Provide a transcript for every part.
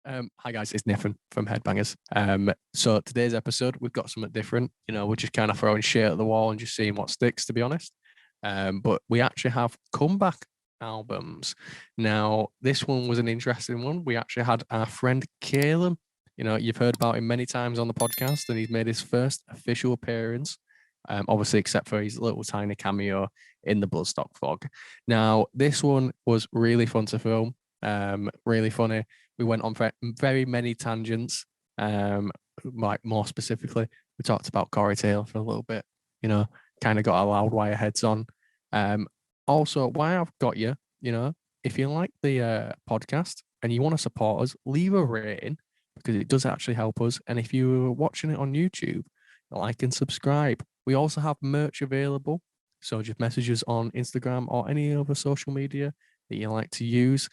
Hi guys, it's Nathan from Headbangers. So today's episode, we've got something different. We're just kind of throwing shit at the wall and just seeing what sticks, to be honest. But we actually have comeback albums. Now, this one was an interesting one. We actually had our friend Cailam. You've heard about him many times on the podcast, and he's made his first official appearance. Obviously, except for his little tiny cameo in the Bloodstock Fog. Now, this one was really fun to film. Really funny. We went on very many tangents. Like more specifically, we talked about Corey Taylor for a little bit. Kind of got our loud wire heads on. Also, why I've got you, if you like the podcast and you want to support us, leave a rating because it does actually help us. And if you're watching it on YouTube, like and subscribe. We also have merch available. So just message us on Instagram or any other social media that you like to use.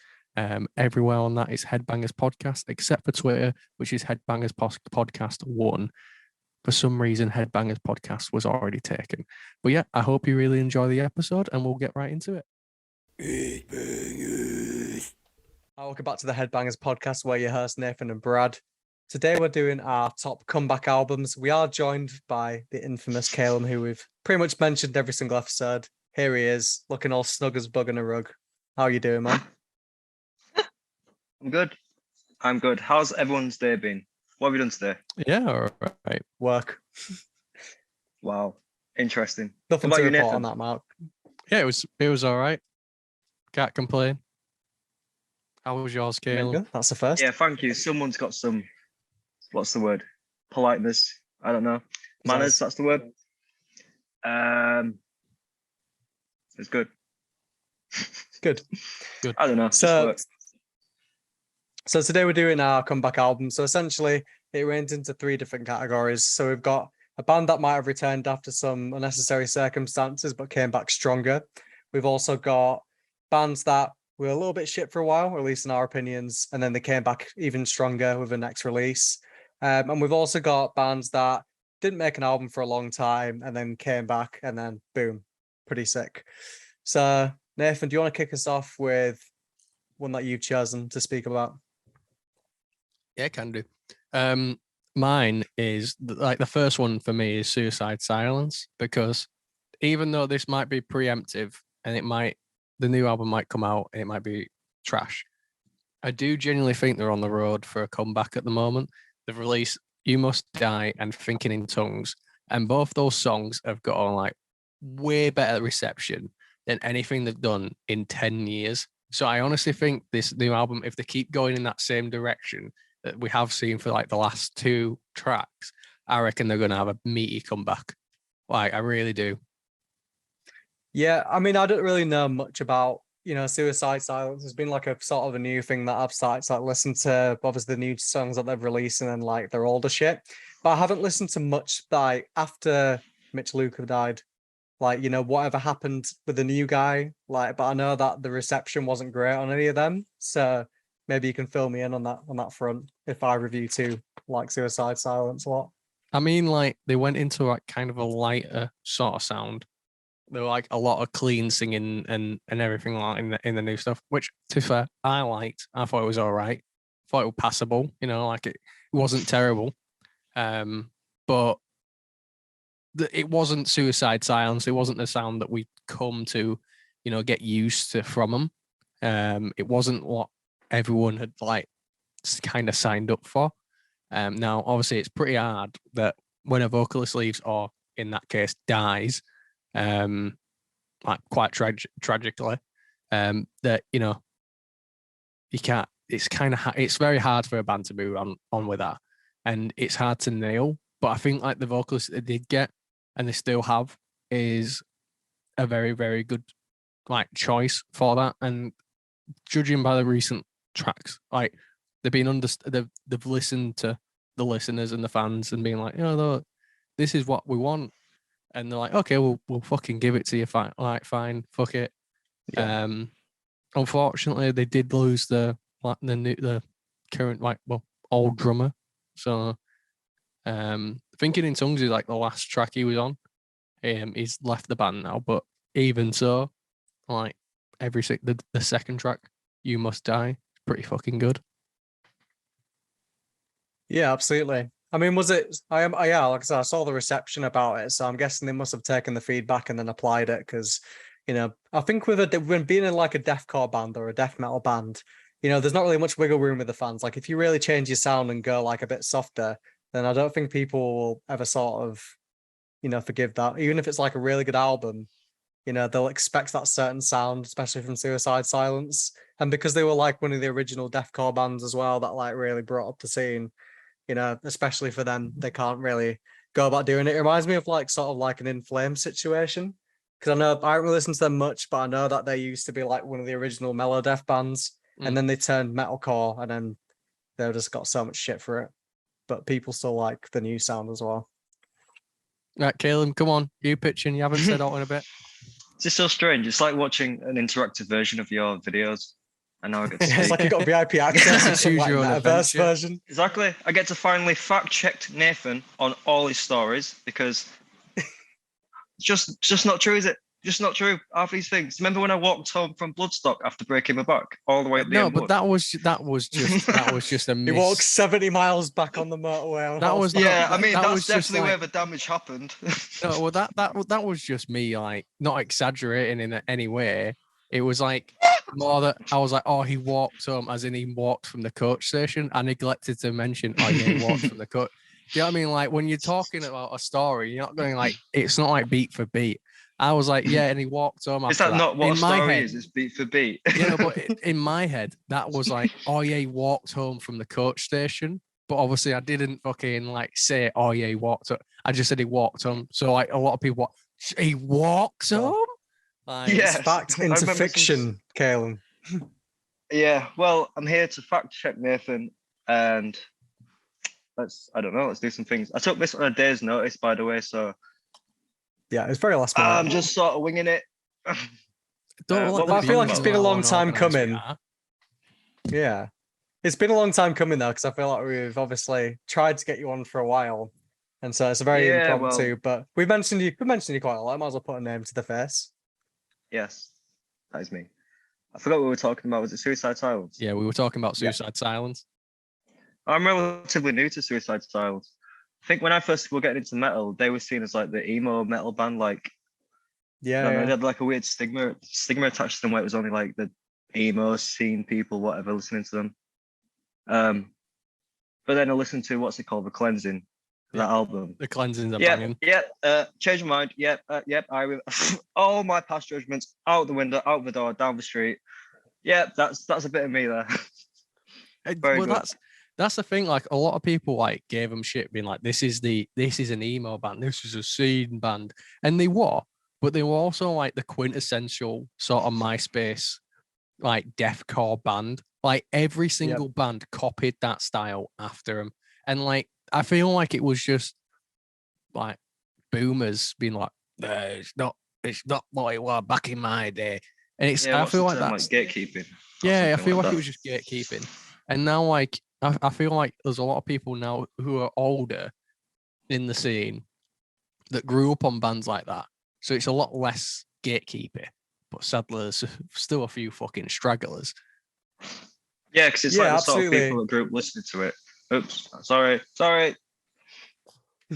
Everywhere on that is Headbangers Podcast, except for Twitter, which is Headbangers Podcast 1. For some reason, Headbangers Podcast was already taken. But yeah, I hope you really enjoy the episode and we'll get right into it. Headbangers. Welcome back to the Headbangers Podcast, where your hosts Nathan and Brad. Today we're doing our top comeback albums. We are joined by the infamous Cailam, who we've pretty much mentioned every single episode. Here he is, looking all snug as bug in a rug. How are you doing, man? I'm good. How's everyone's day been? What have you done today? Yeah, all right. Work. Wow. Interesting. Nothing to report on that, Mark. Yeah, it was all right. Can't complain. How was yours, Cailam? That's the first. Yeah, thank you. Someone's got some, what's the word? Politeness. I don't know. Manners, that's the word. It's good. Good. I don't know. So today we're doing our comeback album. So essentially it went into 3 different categories. So we've got a band that might have returned after some unnecessary circumstances, but came back stronger. We've also got bands that were a little bit shit for a while, or at least in our opinions, and then they came back even stronger with the next release. And we've also got bands that didn't make an album for a long time and then came back and then boom, pretty sick. So Nathan, do you want to kick us off with one that you've chosen to speak about? Yeah, can do. Mine is like the first one for me is Suicide Silence, because even though this might be preemptive and the new album might come out and it might be trash, I do genuinely think they're on the road for a comeback at the moment. They've released You Must Die and Thinking in Tongues, and both those songs have got on like way better reception than anything they've done in 10 years. So I honestly think this new album, if they keep going in that same direction that we have seen for like the last 2 tracks, I reckon they're going to have a meaty comeback. Like, I really do. Yeah, I mean, I don't really know much about, Suicide Silence. It's been like a sort of a new thing that I've started to like listen to, obviously the new songs that they've released and then like their older shit. But I haven't listened to much like after Mitch Luker died. Like, whatever happened with the new guy, like, but I know that the reception wasn't great on any of them. So maybe you can fill me in on that front if I review too, like Suicide Silence a lot. I mean, like, they went into like kind of a lighter sort of sound. There were like a lot of clean singing and everything like in the new stuff, which, to be fair, I liked. I thought it was all right. Thought it was passable. Like it wasn't terrible. But it wasn't Suicide Silence. It wasn't the sound that we come to, get used to from them. It wasn't what everyone had like kind of signed up for. Now, obviously, it's pretty hard that when a vocalist leaves, or in that case, dies, like quite tragically, that you can't. It's kind of it's very hard for a band to move on with that, and it's hard to nail. But I think like the vocalist they did get, and they still have, is a very, very good like choice for that. And judging by the recent tracks, like they've been they've listened to the listeners and the fans and being like, this is what we want, and they're like, okay, we'll fucking give it to you. Fine, fine, fuck it. Yeah. Unfortunately, they did lose the current old drummer. So, Thinking in Tongues is like the last track he was on. He's left the band now, but even so, like the second track, You Must Die, pretty fucking good. Yeah, absolutely. I mean, was it? yeah, like I said, I saw the reception about it, so I'm guessing they must have taken the feedback and then applied it because, I think when being in like a deathcore band or a death metal band, there's not really much wiggle room with the fans. Like, if you really change your sound and go like a bit softer, then I don't think people will ever sort of, forgive that. Even if it's like a really good album, they'll expect that certain sound, especially from Suicide Silence. And because they were like one of the original deathcore bands as well, that like really brought up the scene, especially for them, they can't really go about doing it. It reminds me of like sort of like an In Flames situation. Because I know I haven't listened to them much, but I know that they used to be like one of the original mellow death bands, and then they turned metalcore, and then they just got so much shit for it. But people still like the new sound as well. Right, Cailam, come on, you pitching. You haven't said out in a bit. It's just so strange. It's like watching an interactive version of your videos. And now I get to It's speak. like you got VIP access. Choose like your own metaverse adventure. version. Exactly. I get to finally fact-check Nathan on all his stories because it's just not true, is it? Just not true. Half these things. Remember when I walked home from Bloodstock after breaking my back all the way up the No, M1? but that was just a He miss. walks 70 miles back on the motorway. On That was horseback. Yeah, I mean that that's was just definitely like- where the damage happened. No, well, that was just me, like, not exaggerating in any way. It was like more that I was like, oh, he walked home, as in he walked from the coach station. I neglected to mention, oh yeah, he walked from the coach. Do you know what I mean? Like, when you're talking about a story, you're not going like, it's not like beat for beat. I was like, yeah, and he walked home after Is that not what in a my story head, is? It's beat for beat. you know, but in my head, that was like, oh yeah, he walked home from the coach station. But obviously, I didn't fucking like say, oh yeah, he walked up. I just said he walked home. So like a lot of people, he walks Oh. home. Like, Yes, It's fact I into remember fiction, Cailam. Yeah, well, I'm here to fact check Nathan, and let's do some things. I took this on a day's notice, by the way, so Yeah, it's very last minute. I'm just sort of winging it. don't let what the were I feel like it's viewers been a know long how time organised we coming. are. Yeah. It's been a long time coming though, because I feel like we've obviously tried to get you on for a while. And so it's a very Yeah, impromptu, but we mentioned you quite a lot. I might as well put a name to the face. Yes, that is me. I forgot what we were talking about. Was it Suicide Silence? Yeah, we were talking about Yeah. Suicide Silence. I'm relatively new to Suicide Silence. I think when I first were getting into metal, they were seen as like the emo metal band. Like, I don't know, Yeah. they had like a weird stigma attached to them where it was only like the emo scene people, whatever, listening to them. But then I listened to what's it called, The Cleansing, that album. The cleansings are Yeah, banging. yeah. Change my mind. Yep. All my past judgments out the window, out the door, down the street. Yeah, that's a bit of me there. Very Well, good. that's the thing. Like, a lot of people like gave them shit, being like, this is an emo band, this is a scene band, and they were, but they were also like the quintessential sort of MySpace like deathcore band. Like, every single band copied that style after them, and like I feel like it was just like boomers being like, it's not what it was back in my day, and it's Yeah, I what's feel the like term, that's gatekeeping. yeah, I something feel like that. it was just gatekeeping. And now, like, I feel like there's a lot of people now who are older in the scene that grew up on bands like that. So it's a lot less gatekeeping. But sadly, there's still a few fucking stragglers. Yeah, because it's Yeah, like the sort of absolutely. people that grew up listening to it. Oops, sorry. Yeah,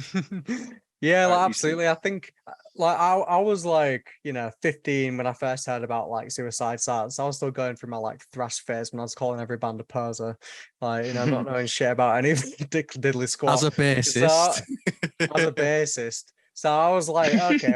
like, Right, you absolutely. I think like I was like, 15 when I first heard about like Suicide Silence. I was still going through my like thrash phase when I was calling every band a poser. Like, not knowing shit about any of the diddly squat. As a bassist. So, as a bassist. So I was like, okay,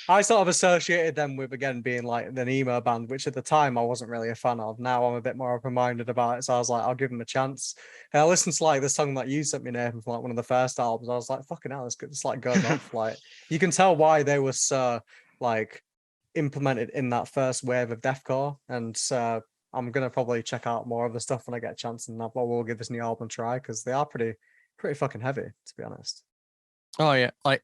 I sort of associated them with, again, being like an emo band, which at the time I wasn't really a fan of. Now I'm a bit more open-minded about it. So I was like, I'll give them a chance. And I listened to like the song that you sent me, Nathan, from like one of the first albums. I was like, fucking hell, this like goes off. Like, you can tell why they were so like implemented in that first wave of deathcore. And so I'm gonna probably check out more of the stuff when I get a chance, and we'll give this new album a try because they are pretty fucking heavy, to be honest. Oh yeah, like,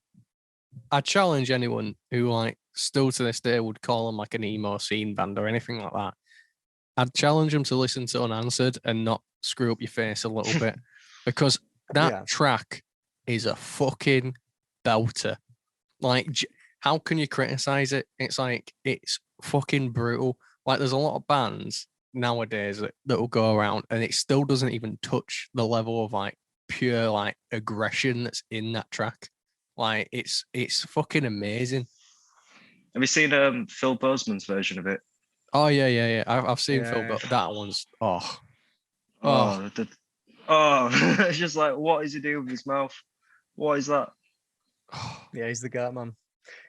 I challenge anyone who like still to this day would call them like an emo scene band or anything like that. I'd challenge them to listen to Unanswered and not screw up your face a little bit, because that track is a fucking belter. Like, how can you criticize it? It's like, it's fucking brutal. Like, there's a lot of bands nowadays that will go around and it still doesn't even touch the level of like pure like aggression that's in that track. Like it's fucking amazing. Have you seen Phil Bozeman's version of it? Oh yeah. I've seen Phil, Yeah. but that one's oh. Oh, it's just like, what is he doing with his mouth? What is that? Yeah, he's the goat, man.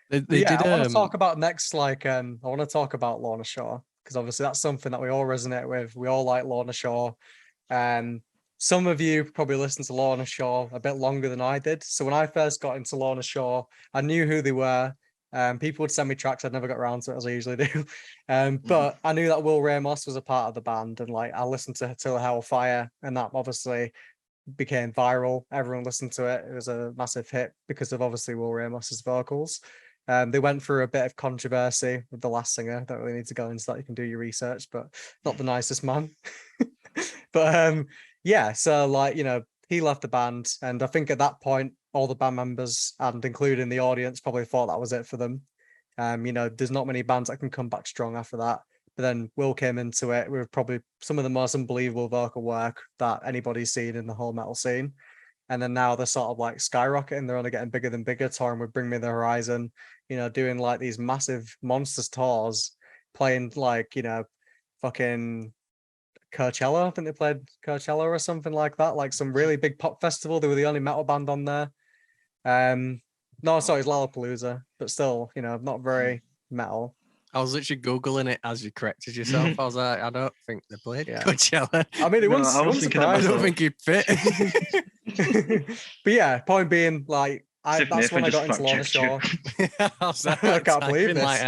They But yeah, did I want to talk about next, like, I want to talk about Lorna Shore, because obviously that's something that we all resonate with. We all like Lorna Shore. Some of you probably listened to Lorna Shore a bit longer than I did. So when I first got into Lorna Shore, I knew who they were. People would send me tracks. I'd never got around to it, as I usually do. But I knew that Will Ramos was a part of the band, and like I listened to Till Hellfire, and that obviously became viral. Everyone listened to it. It was a massive hit because of obviously Will Ramos's vocals. They went through a bit of controversy with the last singer. Don't really need to go into that. You can do your research, but not the nicest man. But yeah, so like, you know, he left the band, and I think at that point, all the band members and including the audience probably thought that was it for them. You know, there's not many bands that can come back strong after that. But then Will came into it with probably some of the most unbelievable vocal work that anybody's seen in the whole metal scene. And then now they're sort of like skyrocketing. They're only getting bigger than bigger, touring with Bring Me the Horizon, you know, doing like these massive monsters tours, playing like, you know, fucking Coachella. I think they played Coachella or something like that, like some really big pop festival. They were the only metal band on there. No, sorry, it's Lollapalooza, but still, you know, not very metal. I was literally Googling it as you corrected yourself. I was like, I don't think they played Yeah. Coachella. I mean, it No, wouldn't, I it was wouldn't thinking that I surprise don't me. think he'd fit. But yeah, point being, like, If that's when I Nathan got into Lorna just fact-checked you. Shaw. I was like, I can't believe typing this. like,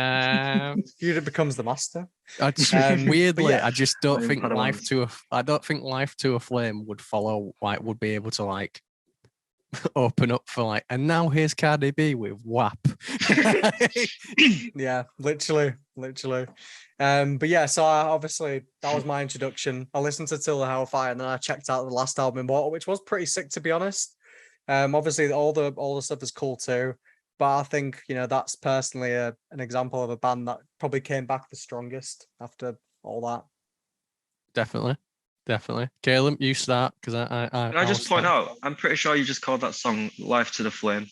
Yoda becomes the master. I just, But weirdly, yeah. I just don't I think didn't put I don't think Life to a Flame would follow, like, would be able to like open up for like, and now here's Cardi B with WAP. Yeah, literally. But yeah, so obviously that was my introduction. I listened to Till the Hellfire, and then I checked out the last album, Immortal, which was pretty sick, to be honest. Obviously all the stuff is cool too, but I think, you know, that's personally an example of a band that probably came back the strongest after all that. Definitely. Cailam, you start, because Can I just point out, I'm pretty sure you just called that song Life to the Flame.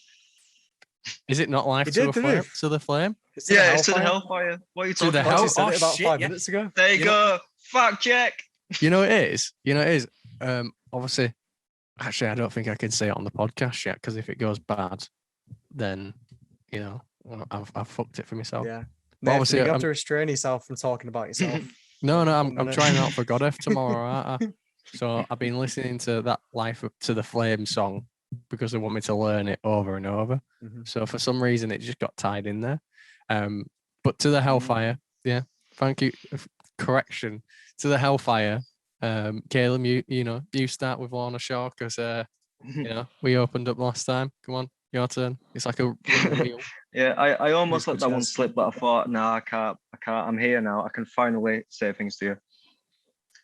Is it not Life He to did, a didn't he? Flame? To the Flame? It's to the It's to the Hellfire. Hellfire. What are you To talking the about? Once hell- you said oh, it about shit, 5 yeah. minutes ago. There you You know- go. Fact check. You know it is. Obviously, actually, I don't think I can say it on the podcast yet, because if it goes bad, then, you know, I've fucked it for myself. Yeah. But Nathan, obviously, you have I'm- to restrain yourself from talking about yourself. No, One I'm minute. trying out for Godeth tomorrow, aren't I? So I've been listening to that Life to the Flame song because they want me to learn it over and over. Mhm. So for some reason, it just got tied in there. But to the Hellfire, yeah. Thank you. Correction to the Hellfire. Cailam, you start with Lorna Shore, because you know, we opened up last time. Come on, your turn. It's like a wheel. Yeah, I almost let Musical that one chairs. slip, but I thought, no, I can't. I'm here now. I can finally say things to you.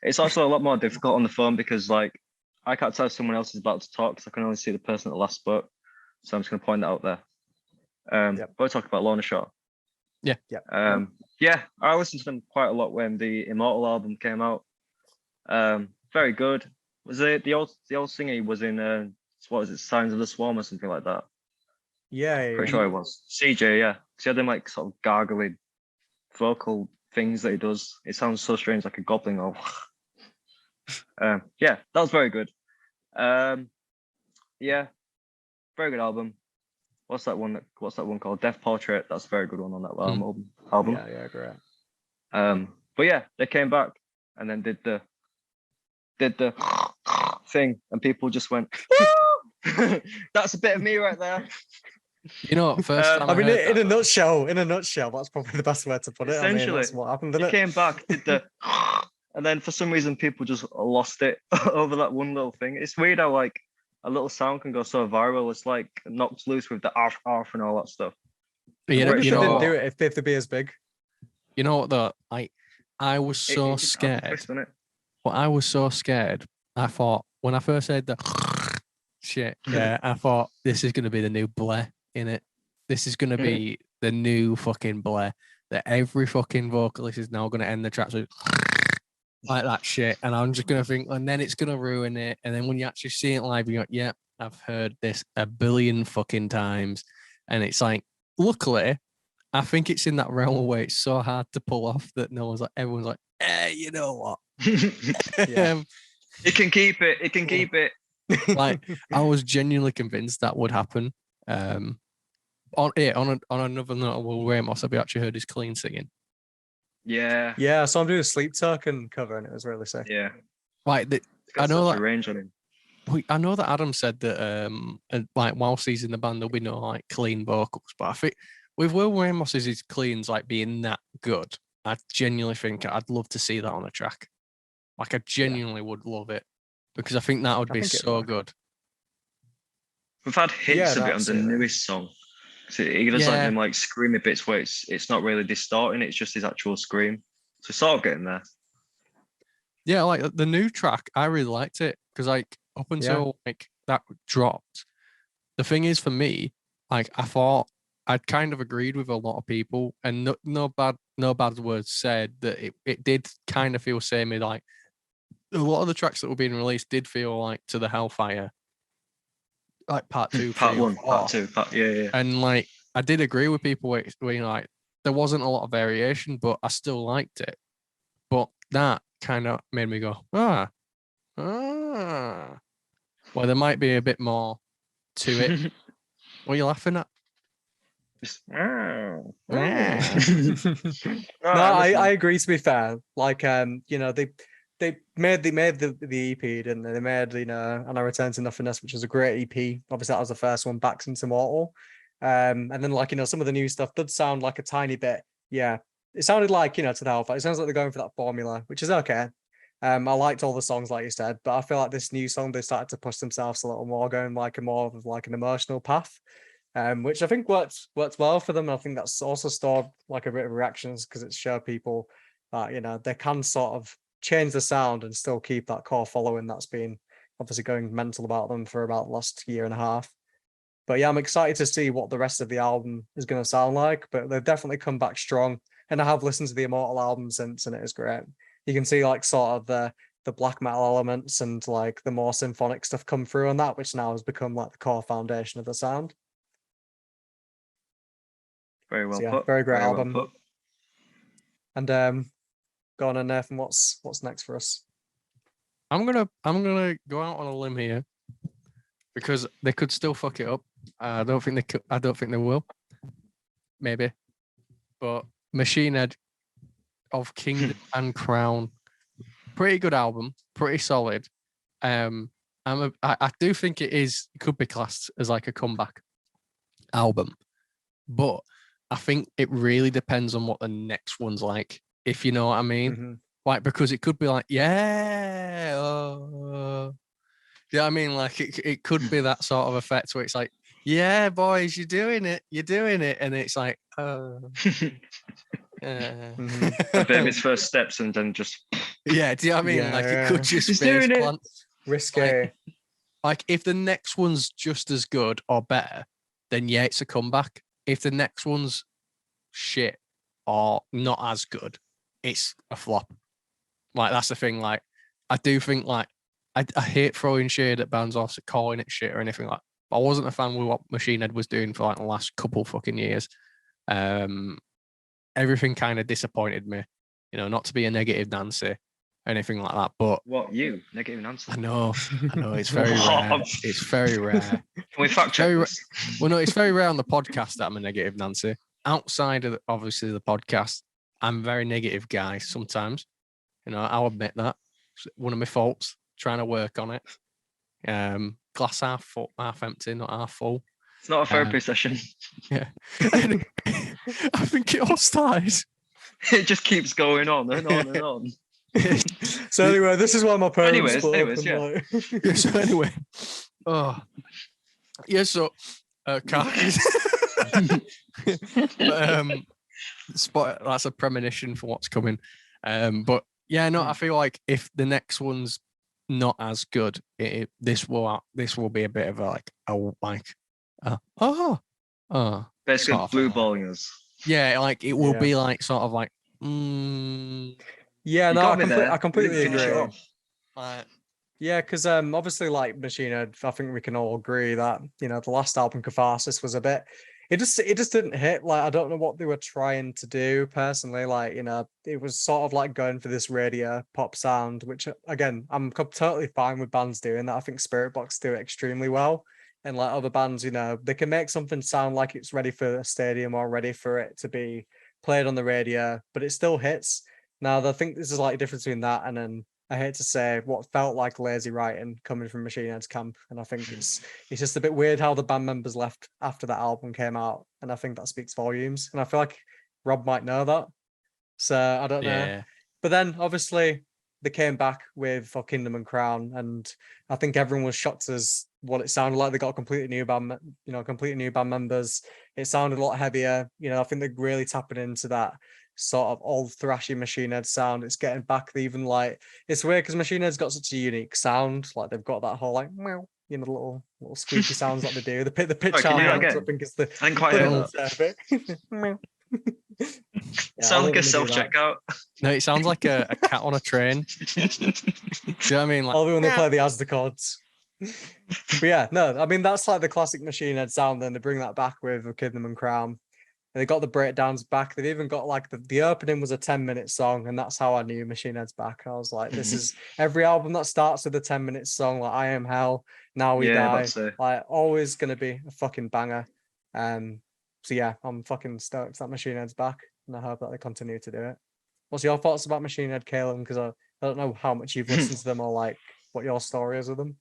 It's also a lot more difficult on the phone because, like, I can't tell if someone else is about to talk because I can only see the person at the last spoke. So I'm just going to point that out there. Yep. But we'll talk about Lorna Shore. Yeah. Yeah, I listened to them quite a lot when the Immortal album came out. Very good. Was it the old singer? He was in what was it, Signs of the Swarm or something like that? Yeah. Pretty sure it was CJ. Yeah, because he had them like sort of gargling vocal things that he does. It sounds so strange, like a goblin or. Yeah, that was very good. Yeah, very good album. What's that one called? Death Portrait. That's a very good one on that album. Yeah, great. But yeah, they came back and then did the thing, and people just went, "Woo!" That's a bit of me right there. You know, first time I mean, heard in that, a nutshell, that's probably the best way to put it. I mean, Essentially, that's what happened, They didn't it? came back, did the, and then for some reason people just lost it over that one little thing. It's weird how like a little sound can go so viral. It's like knocked loose with the arf and all that stuff. but I wonder if you they know didn't what? do it if they'd be as big. You know what though? I was so It's scared. twist, isn't it? But I was so scared. I thought when I first heard the shit, yeah, I thought this is gonna be the new Blair in it. This is gonna be the new fucking Blair that every fucking vocalist is now gonna end the tracks with. like that shit, and I'm just gonna think, and then it's gonna ruin it. And then when you actually see it live, you're like, yeah, I've heard this a billion fucking times, and it's like, luckily, I think it's in that realm where it's so hard to pull off that no one's like, everyone's like, you know what? Yeah. It can keep it. It can keep it. Like, I was genuinely convinced that would happen. On another note, Will Ramos, have you actually heard his clean singing? Yeah. Yeah, so I'm doing a Sleep Token cover, and it was really sick. Yeah. Like, It's got I know such that a range on him. I know that Adam said that and like whilst he's in the band, there'll be no like clean vocals. But I think with Will Ramos's his cleans like being that good, I genuinely think I'd love to see that on a track. Like I genuinely would love it because I think that would I be think it so would. good. We've had hints Yeah, of no, it on the absolutely. newest song. So he does like them like screamy bits where it's not really distorting, it's just his actual scream. So sort of getting there. Yeah, like the new track, I really liked it because like up until like that dropped, the thing is for me, like I thought I'd kind of agreed with a lot of people, and no bad words said that it did kind of feel samey. Like a lot of the tracks that were being released did feel like To the Hellfire, like part 2, Part 3, or 1, 4. part 2, yeah. And like I did agree with people where like there wasn't a lot of variation, but I still liked it. But that kind of made me go, well, there might be a bit more to it. What are you laughing at? Just, No, Alright, I listen. agree. To be fair, like you know, they made the EP, didn't they? They made, you know, And I Return to Nothingness, which was a great EP. Obviously, that was the first one, Back into Mortal. And then like, you know, some of the new stuff did sound like a tiny bit. Yeah, it sounded like, you know, To the Hellfire. It sounds like they're going for that formula, which is okay. I liked all the songs, like you said, but I feel like this new song they started to push themselves a little more, going like a more of like an emotional path, which I think works well for them. I think that's also stored like a bit of reactions because it showed people that, you know, they can sort of change the sound and still keep that core following that's been obviously going mental about them for about the last year and a half. But yeah, I'm excited to see what the rest of the album is going to sound like. But they've definitely come back strong, and I have listened to the Immortal album since, and it is great. You can see like sort of the black metal elements and like the more symphonic stuff come through on that, which now has become like the core foundation of the sound. Very well So yeah, put. very great Very well album. put. And go on, and Nathan, what's next for us? I'm gonna go out on a limb here because they could still fuck it up. I don't think they could. I don't think they will. Maybe, but Machine Head of Kingdom and Crown, pretty good album, pretty solid. I do think it could be classed as like a comeback album, but I think it really depends on what the next one's like, if you know what I mean. Mm-hmm. Like, because it could be like, yeah, I mean? Like it could be that sort of effect where it's like, yeah, boys, you're doing it, and it's like, Mm-hmm. Baby's first steps and then just yeah, do you know what I mean? Like it could just He's face doing it. plant. Risque. Like if the next one's just as good or better, then yeah, it's a comeback. If the next one's shit or not as good, it's a flop. Like that's the thing. Like I do think like I hate throwing shade at bands or calling it shit or anything like. But I wasn't a fan with what Machine Head was doing for like the last couple fucking years. Everything kind of disappointed me. You know, not to be a negative Nancy, anything like that. But What you? Negative answer. I know, it's very rare. It's very rare. Can we fact check this? Well, no, it's very rare on the podcast that I'm a negative Nancy. Outside of obviously the podcast, I'm a very negative guy sometimes. You know, I'll admit that. It's one of my faults. Trying to work on it. Glass half full, half empty, not half full. It's not a therapy session. Yeah. I think it all started. It just keeps going on and on and on. So anyway, this is why my parents split up Anyways, and, yeah. like... Yeah, so anyway. Oh. Yeah, so khakis. That's a premonition for what's coming. But yeah, no, I feel like if the next one's not as good, this will be a bit of Basically sort of blue balling us. yeah, like it will Yeah. be like sort of like Yeah, You no, got me there. I You completely didn't finish it agree. off. Like, Yeah, because obviously like Machine Head, I think we can all agree that the last album Catharsis was a bit. It just didn't hit. Like I don't know what they were trying to do personally. Like it was sort of like going for this radio pop sound, which again totally fine with bands doing that. I think Spirit Box do it extremely well, and like other bands, they can make something sound like it's ready for a stadium or ready for it to be played on the radio, but it still hits. Now I think this is like a difference between that and then I hate to say what felt like lazy writing coming from Machine Head's camp, and I think it's just a bit weird how the band members left after that album came out, and I think that speaks volumes. And I feel like Rob might know that, so I don't know. yeah. But then obviously they came back with For Kingdom and Crown, and I think everyone was shocked as what it sounded like. They got a completely new band, completely new band members. It sounded a lot heavier. I think they're really tapping into that sort of old thrashy Machine Head sound. It's getting back even like it's weird because Machine Head's got such a unique sound. Like they've got that whole like meow, the little squeaky sounds that they do. The pitch Sorry, can you do that harmonics, I again? think is the I didn't quite hear that. Meow. Yeah, I Sound love like a when they do that. self-checkout. No, it sounds like a cat on a train. Do you know what I mean? Like, Only when they play the Asda chords. But yeah, no, I mean that's like the classic Machine Head sound. Then they bring that back with Kingdom and Crown. And they got the breakdowns back. They've even got like the opening was a 10-minute song, and that's how I knew Machine Head's back. I was like, this is every album that starts with a 10-minute song, like I Am Hell, Now We Yeah, Die, that's it. like always gonna be a fucking banger. So yeah, I'm fucking stoked that Machine Head's back, and I hope that they continue to do it. What's your thoughts about Machine Head, Cailam? Because I don't know how much you've listened to them or like what your story is with them.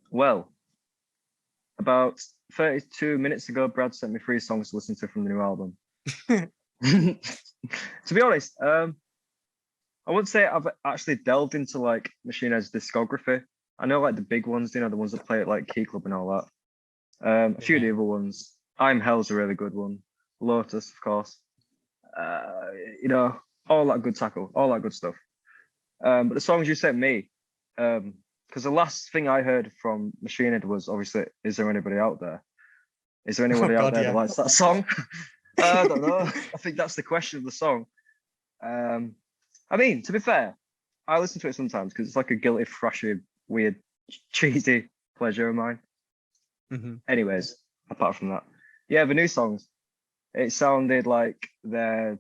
Well, about 32 minutes ago, Brad sent me 3 songs to listen to from the new album. To be honest, I wouldn't say I've actually delved into like Machine Head's discography. I know like the big ones, the ones that play at like Key Club and all that. A few of the other ones. I'm Hell's a really good one. Lotus, of course. All that good tackle, all that good stuff. But the songs you sent me, because the last thing I heard from Machine Head was obviously, is there anybody out there? Is there anybody out there that likes that song? I don't know. I think that's the question of the song. I mean, to be fair, I listen to it sometimes because it's like a guilty, thrashy, weird, cheesy pleasure of mine. Mm-hmm. Anyways, apart from that, yeah, the new songs, it sounded like they're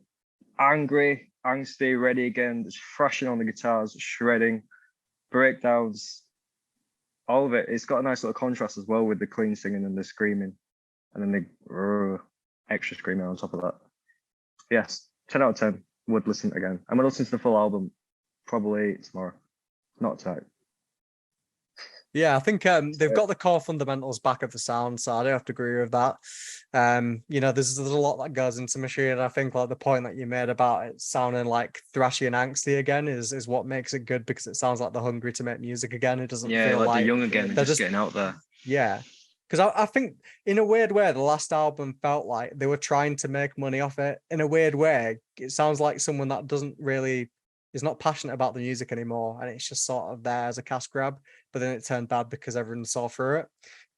angry, angsty, ready again, just thrashing on the guitars, shredding, breakdowns, all of it. It's got a nice little contrast as well with the clean singing and the screaming, and then the extra screaming on top of that. Yes, 10 out of 10. Would listen again. I'm gonna listen to the full album probably tomorrow. Not tonight. Yeah, I think they've got the core fundamentals back of the sound, so I do have to agree with that. There's a lot that goes into Machine, and I think like the point that you made about it sounding like thrashy and angsty again is what makes it good, because it sounds like they're hungry to make music again. It doesn't feel like like they're young again and they're just getting out there. Yeah, because I think in a weird way, the last album felt like they were trying to make money off it. In a weird way, it sounds like someone that is not passionate about the music anymore, and it's just sort of there as a cash grab. But then it turned bad because everyone saw through it.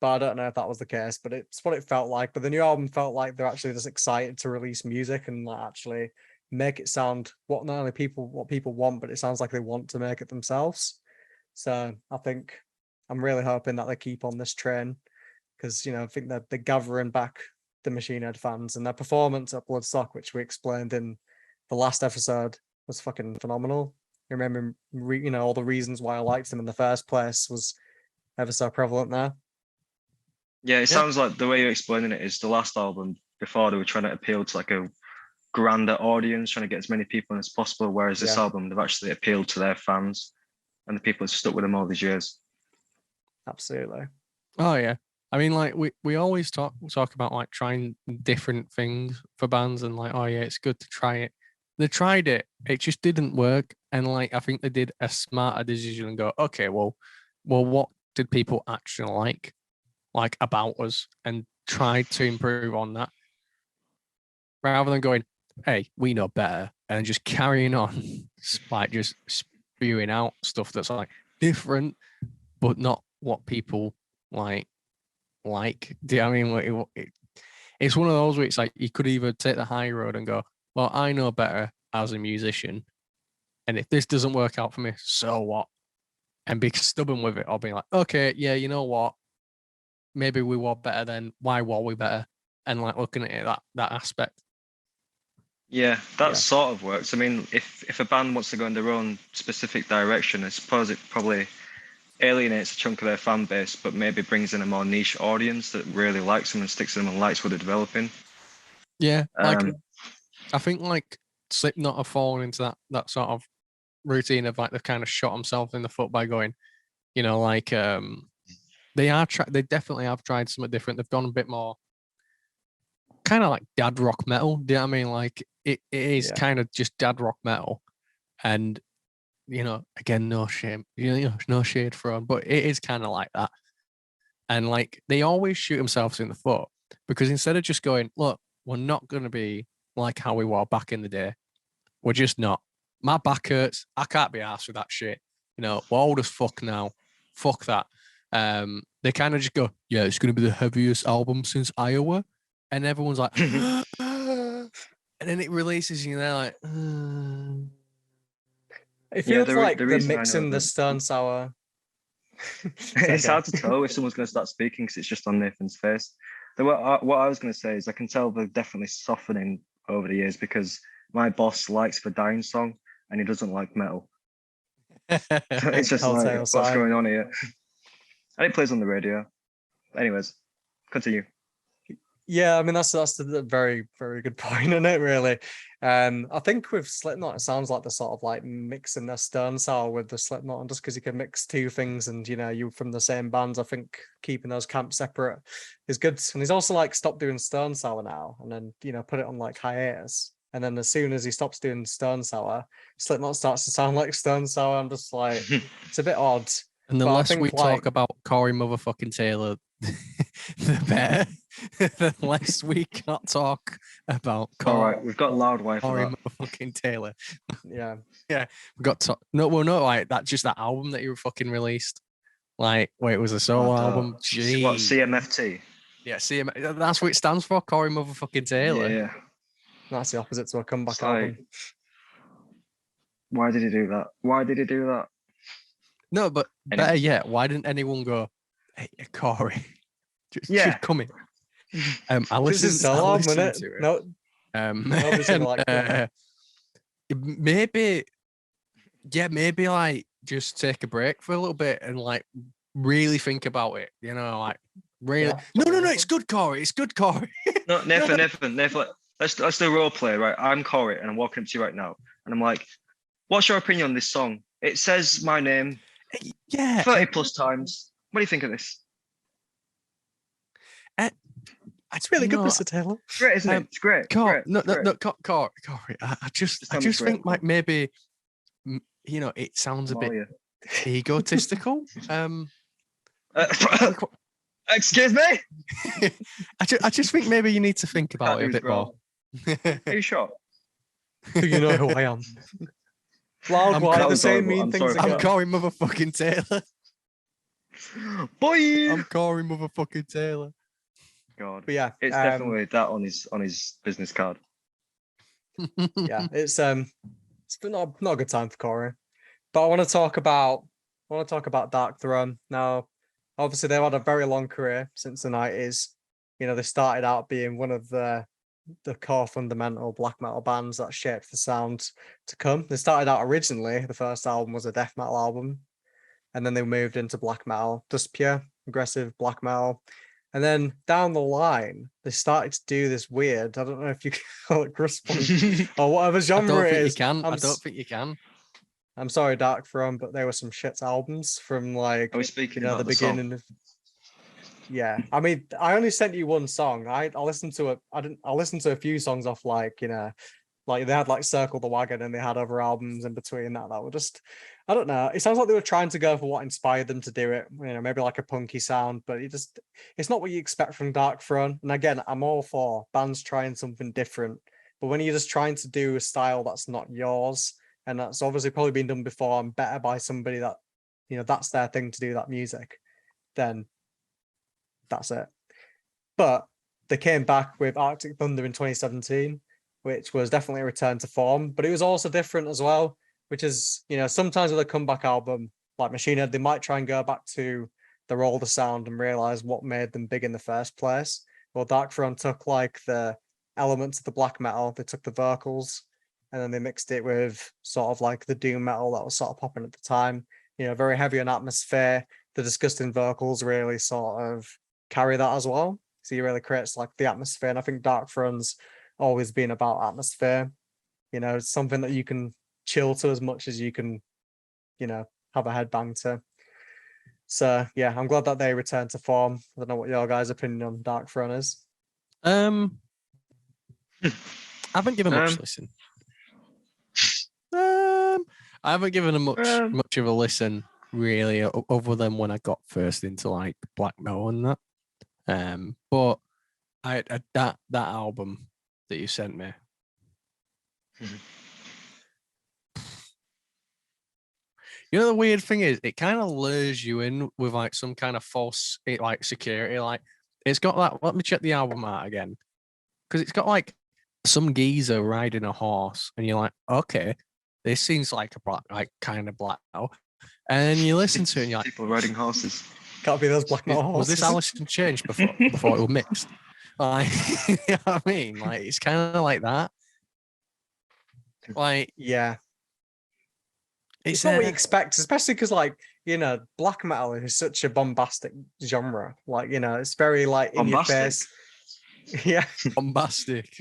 But I don't know if that was the case, but it's what it felt like. But the new album felt like they're actually just excited to release music and actually make it sound what people want, but it sounds like they want to make it themselves. So I think I'm really hoping that they keep on this train, because I think that they're gathering back the Machine Head fans, and their performance at Bloodstock, which we explained in the last episode, was fucking phenomenal. I remember, all the reasons why I liked them in the first place was ever so prevalent there. Yeah, it sounds like the way you're explaining it is the last album before they were trying to appeal to like a grander audience, trying to get as many people in as possible, whereas this album, they've actually appealed to their fans and the people that stuck with them all these years. Absolutely. Oh yeah. I mean, like we always talk about like trying different things for bands, and like, oh yeah, it's good to try it. They tried it, it just didn't work, and like I think they did a smarter decision and go, okay, well, what did people actually like about us, and tried to improve on that, rather than going, hey, we know better, and just carrying on, like just spewing out stuff that's like different, but not what people like. Do you know what I mean? It's one of those where it's like you could either take the high road and go, well, I know better as a musician, And if this doesn't work out for me, so what? And be stubborn with it, or being like, okay, yeah, you know what? Maybe we were better then. Why were we better? And like looking at it that aspect. Yeah, that Yeah. sort of works. I mean, if a band wants to go in their own specific direction, I suppose it probably alienates a chunk of their fan base, but maybe brings in a more niche audience that really likes them and sticks with them and likes what they're developing. Yeah, like Um, I think like Slipknot have fallen into that sort of routine of like they've kind of shot themselves in the foot by going, you know, like they definitely have tried something different. They've gone a bit more kind of like dad rock metal. Do you know what I mean? Like it is Yeah. kind of just dad rock metal, and you know, again, no shame, you know, no shade from, but it is kind of like that. And like they always shoot themselves in the foot because instead of just going, look, we're not going to be like how we were back in the day. We're just not. My back hurts. I can't be arsed with that shit. You know, we're old as fuck now. Fuck that. They kind of just go, yeah, it's going to be the heaviest album since Iowa. And everyone's like, and then it releases, you know, like, It Yeah, feels like the they're reason I know mixing the that stern sour. it's hard to tell if someone's going to start speaking because it's just on Nathan's face. What I was going to say is I can tell they're definitely softening over the years because my boss likes the Dying song and he doesn't like metal. So it's just like, Telltale what's sign. going on here? And it plays on the radio. Anyways, continue. Yeah, I mean that's the very very good point in it really. I think with Slipknot it sounds like they're sort of like mixing their stern sour with the Slipknot, and just because you can mix two things and you know you from the same bands, I think keeping those camps separate is good. And he's also like stopped doing stern sour now, and then you know put it on like hiatus. And then as soon as he stops doing stern sour, Slipknot starts to sound like stern sour. I'm just like it's a bit odd. and the But I less we think like talk about Corey motherfucking Taylor, the better. The less we can't talk about All right, we've got Loudwire for Corey that. motherfucking Taylor. yeah. We got to no, well, no, like that just that album that you fucking released. Like, wait, it was a solo What, album. what Gee, CMFT? yeah, see, that's what it stands for, Corey motherfucking Taylor. Yeah. That's the opposite to a comeback It's like, album. why did he do that? Why did he do that? No, but Anyway. better yet, why didn't anyone go, hey, Corey, Yeah. just come in? I This is listened, so I long, listened isn't to it? it. No, nobody's gonna like and, maybe, yeah, maybe like just take a break for a little bit and like really think about it. You know, like really. Yeah. No, it's good, Corey. It's good, Corey. No, Nathan. Let's do a role play, right? I'm Corey and I'm walking up to you right now. And I'm like, what's your opinion on this song? It says my name Yeah. 30 plus times. What do you think of this? It's really good, No, Mr. Taylor. Great, isn't it? It's great. Corey, great. no, great. Corey. I just tell me it's think great. like maybe, you know, it sounds a I'm bit all you. egotistical. Excuse me? I just think maybe you need to think about it a bit more. Are you sure? Do you know who I am? Loud, I'm why that the was same horrible. mean I'm things sorry. I'm again? Corey motherfucking Taylor. Boy. I'm Corey motherfucking Taylor. God. But yeah, It's definitely that on his business card. yeah, it's been not a good time for Corey. But I want to talk about Dark Throne. Now, obviously they've had a very long career since the 90s. You know, they started out being one of the core fundamental black metal bands that shaped the sound to come. They started out originally, the first album was a death metal album, and then they moved into black metal, just pure aggressive black metal. And then down the line, they started to do this weird, I don't know if you call it crust punk or whatever I genre don't it think you is. can. I don't think you can. I'm sorry, Dark Throne, but there were some shit albums from like Are we speaking you know about the the song? beginning of. Yeah, I mean, I only sent you one song. I listened to I listened to a few songs off like you know, like they had like Circle the Wagon and they had other albums in between that were just, I don't know. It sounds like they were trying to go for what inspired them to do it. You know, maybe like a punky sound, but it's not what you expect from Dark Throne. And again, I'm all for bands trying something different, but when you're just trying to do a style that's not yours, and that's obviously probably been done before and better by somebody that, you know, that's their thing to do that music, then that's it. But they came back with Arctic Thunder in 2017, which was definitely a return to form, but it was also different as well. which is, sometimes with a comeback album like Machine Head, they might try and go back to their older sound and realize what made them big in the first place. Well, Dark Throne took like the elements of the black metal, they took the vocals, and then they mixed it with sort of like the doom metal that was sort of popping at the time. Very heavy on atmosphere. The disgusting vocals really sort of carry that as well. So it really creates like the atmosphere. And I think Dark Throne's always been about atmosphere. It's something that you can chill to as much as you can, have a headbang to. So yeah, I'm glad that they returned to form. I don't know what your guys' opinion on Dark Throne is. I haven't given much listen. I haven't given a much of a listen really, other than when I got first into like black metal and that. But I that album that you sent me. The weird thing is, it kind of lures you in with like some kind of false like security. Like it's got that. Let me check the album out again, because it's got like some geezer riding a horse, and you're like, okay, this seems like a black, like kind of black metal. And then you listen to it, and you're like, people riding horses. Can't be those black metal horses. Was this Alice in Chains before it was mixed? Like, you know what I mean? Like it's kind of like that. Like, yeah. It's not what you expect, especially because, like, black metal is such a bombastic genre. Like, it's very, like, in your face. Yeah. Bombastic.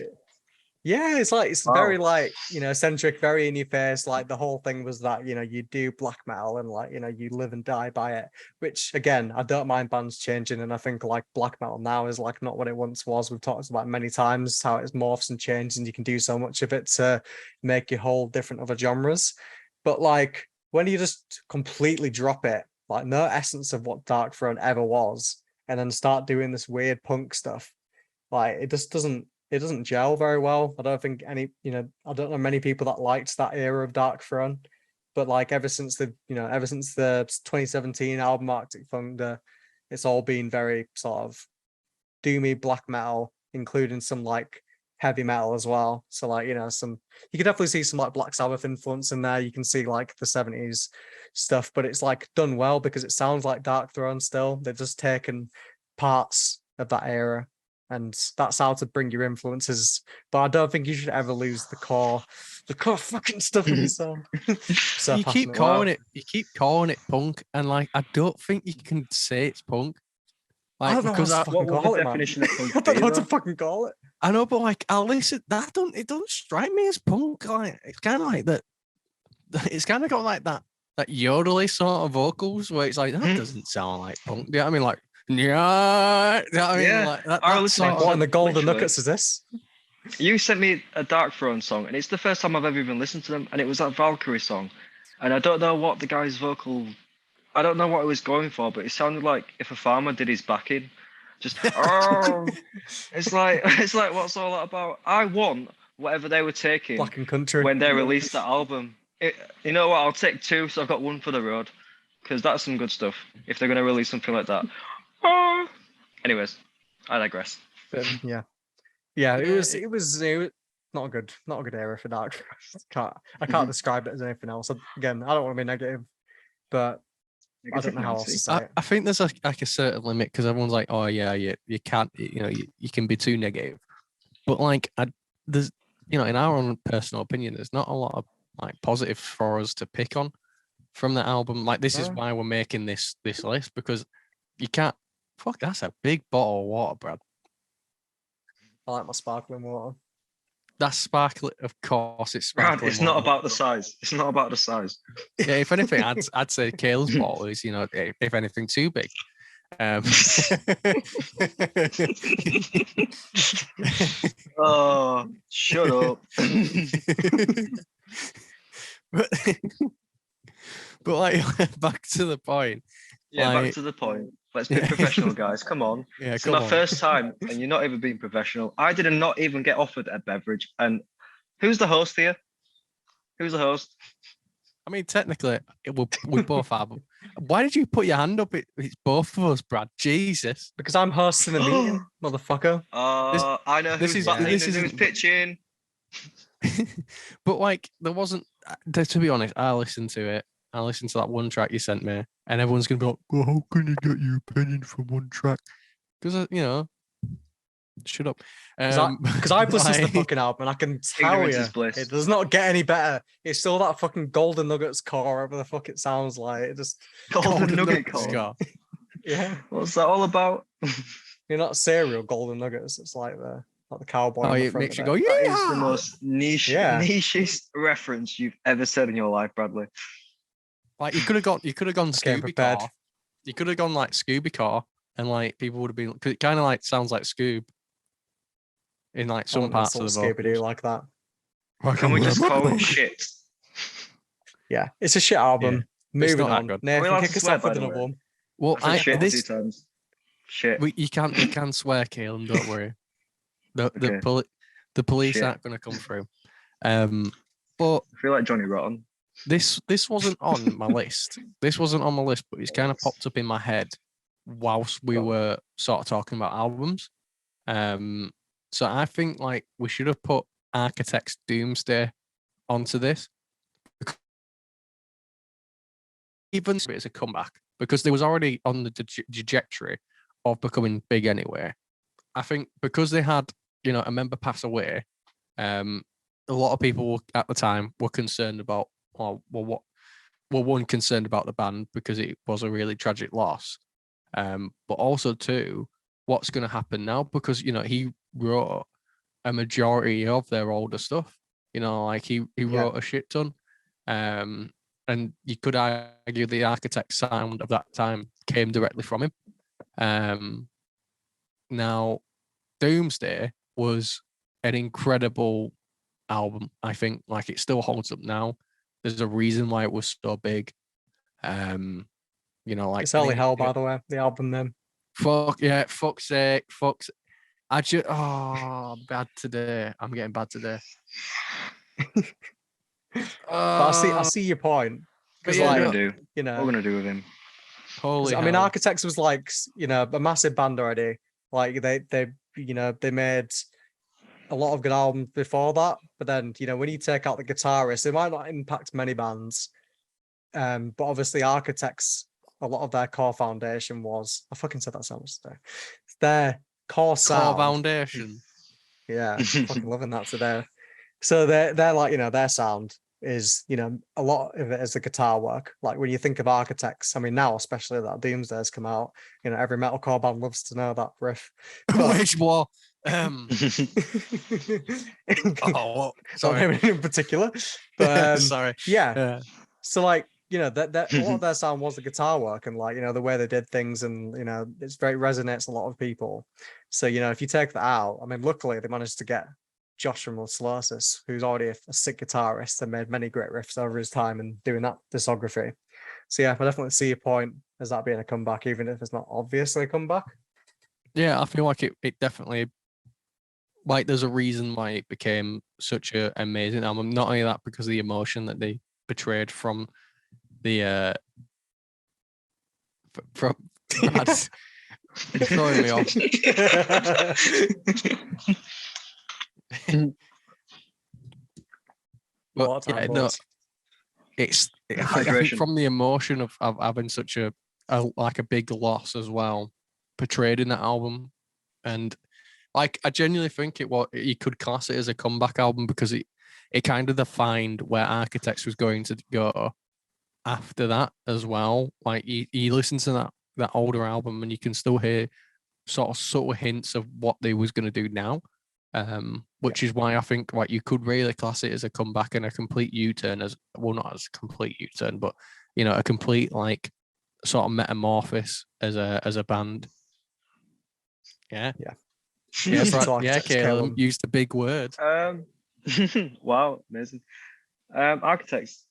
Yeah, it's like, it's very, like, centric, very in your face. Like, the whole thing was that, you do black metal and, like, you live and die by it, which, again, I don't mind bands changing. And I think, like, black metal now is, like, not what it once was. We've talked about many times how it morphs and changes, and you can do so much of it to make your whole different other genres. But like when you just completely drop it, like no essence of what Dark Throne ever was, and then start doing this weird punk stuff, like it just doesn't gel very well. I don't think I don't know many people that liked that era of Dark Throne, but like ever since the 2017 album Arctic Thunder, it's all been very sort of doomy black metal, including some like heavy metal as well. So like, you can definitely see some like Black Sabbath influence in there. You can see like the 70s stuff, but it's like done well because it sounds like Dark Throne still. They've just taken parts of that era, and that's how to bring your influences. But I don't think you should ever lose the core fucking stuff of the song. So you keep calling it punk, and like I don't think you can say it's punk. Like, I don't know what the definition of punk. I don't know what to fucking call it. I know, but like, I listen. It don't strike me as punk. Like, it's kind of like that. It's kind of got like that yodely sort of vocals where it's like that doesn't sound like punk. Do you know what I mean? Like, yeah. You know what I mean? Yeah. Like, what in the Golden Nuggets is this? You sent me a Dark Throne song, and it's the first time I've ever even listened to them, and it was that Valkyrie song, and I don't know what the guy's vocal. I don't know what he was going for, but it sounded like if a farmer did his backing. Just it's like what's all that about? I want whatever they were taking Black and Country when they released that album. You know what? I'll take two, so I've got one for the road, because that's some good stuff. If they're going to release something like that. Anyways, I digress. Yeah. It was not a good era for Dark. I can't describe it as anything else. Again, I don't want to be negative, but I don't know how else to say it. I think there's like a certain limit, because everyone's like, oh yeah, you can't, you can be too negative. But like, there's, in our own personal opinion, there's not a lot of like positive for us to pick on from the album. Like, this is why we're making this list, because you can't. Fuck, that's a big bottle of water, Brad. I like my sparkling water. That's sparkling, of course. It's sparkling. Brad, it's not about the size. It's not about the size. Yeah, if anything, I'd say Cailam's bottle is, if anything, too big. Oh, shut up. but like, back to the point. Yeah, like, back to the point. Let's be professional, guys. Come on. Yeah, it's my first time, and you're not even being professional. I did not even get offered a beverage. And who's the host here? Who's the host? I mean, technically, we both have. Why did you put your hand up? It's both of us, Brad. Jesus. Because I'm hosting the meeting, motherfucker. I know who's pitching. But like, there wasn't To be honest, I listened to it. I listened to that one track you sent me, and everyone's gonna be like, "Well, how can you get your opinion from one track?" Because shut up. Because I've listened to the fucking album and I can tell Ignorance you is bliss. it does not get any better. It's still that fucking Golden Nuggets core, whatever the fuck it sounds like. It just Golden Nugget Nuggets core. yeah. What's that all about? You're not cereal Golden Nuggets. It's like the cowboy. Oh, on the it front makes of you it. go, That yeah. is the most nichest reference you've ever said in your life, Bradley. Like you could have gone came Scooby prepared. Car. You could have gone like Scooby Car, and like people would have been, because it kind of like sounds like Scoob in like some parts of the Scooby-Doo vocals. like that. Can we just call it shit? Yeah, it's a shit album. It's Moving not that on. good. Nathan, allowed kick to us swear, off by with the another way? one. Well, I said shit 2 this times. Shit. you can swear, Cailam. Don't worry. Okay. The police Shit. aren't going to come through. But I feel like Johnny Rotten. this wasn't on my list. This wasn't on my list, but it's kind of popped up in my head whilst we were sort of talking about albums. So I think like we should have put Architects Doomsday onto this. Even if it's a comeback, because they was already on the trajectory of becoming big anyway. I think because they had, a member pass away, a lot of people at the time were concerned about, one, concerned about the band because it was a really tragic loss. But also two, what's going to happen now? Because, he wrote a majority of their older stuff, like he wrote a shit ton. And you could argue the Architect sound of that time came directly from him. Now, Doomsday was an incredible album. I think like it still holds up now. There's a reason why it was so big. Like It's Early Hell, by the way, the album name. Fuck's sake. I just bad today. I'm getting bad today. But I see your point. Because What are we like, gonna do? What are we gonna do with him? Holy I mean, hell. Architects was like, a massive band already. Like they made a lot of good albums before that. But then, when you take out the guitarist, it might not impact many bands. But obviously Architects, a lot of their core foundation was, I fucking said that so much today. It's their core sound. Core foundation. Yeah, fucking loving that today. So they're like, their sound is, a lot of it is the guitar work. Like when you think of Architects, I mean, now especially that Doomsday's come out, every metalcore band loves to know that riff. Which war? Sorry, in particular, but sorry. Yeah. So like, that a lot of their sound was the guitar work and like, the way they did things, and it's very resonates a lot of people. So if you take that out, I mean, luckily they managed to get Josh from Slosis, who's already a sick guitarist and made many great riffs over his time and doing that discography. So yeah, I definitely see your point as that being a comeback, even if it's not obviously a comeback. Yeah, I feel like it definitely, like there's a reason why it became such an amazing album. Not only that, because of the emotion that they portrayed from the from Brad's it's throwing me off. But yeah, no, I think from the emotion of having such a like a big loss as well portrayed in that album, and like I genuinely think you could class it as a comeback album because it kind of defined where Architects was going to go after that as well. Like you listen to that older album and you can still hear sort of subtle hints of what they was going to do now, which is why I think like you could really class it as a comeback and a complete U-turn, as well, not as a complete U-turn, but a complete like sort of metamorphosis as a band. Yeah. Cailam used a big word. Wow, amazing. Architects,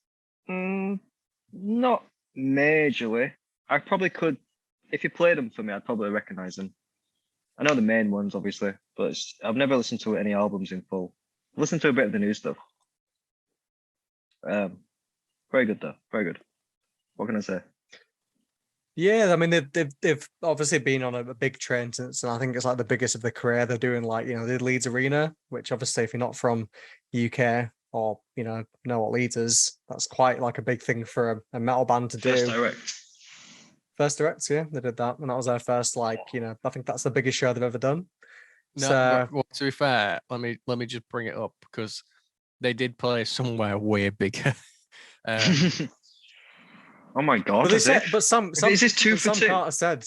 not majorly. I probably could, if you played them for me, I'd probably recognize them. I know the main ones, obviously, but I've never listened to any albums in full. I've listened to a bit of the new stuff. Very good though, very good. What can I say? Yeah, I mean they've obviously been on a big train since, and I think it's like the biggest of the career. They're doing like the Leeds Arena, which obviously if you're not from UK, or know what leaders. That's quite like a big thing for a metal band to First do. direct. First direct, yeah, they did that, and that was their first I think that's the biggest show they've ever done. No, So well, to be fair, let me just bring it up because they did play somewhere way bigger. Oh my god! but they as said, if. but some Is this 2 for Sam 2? Carter said,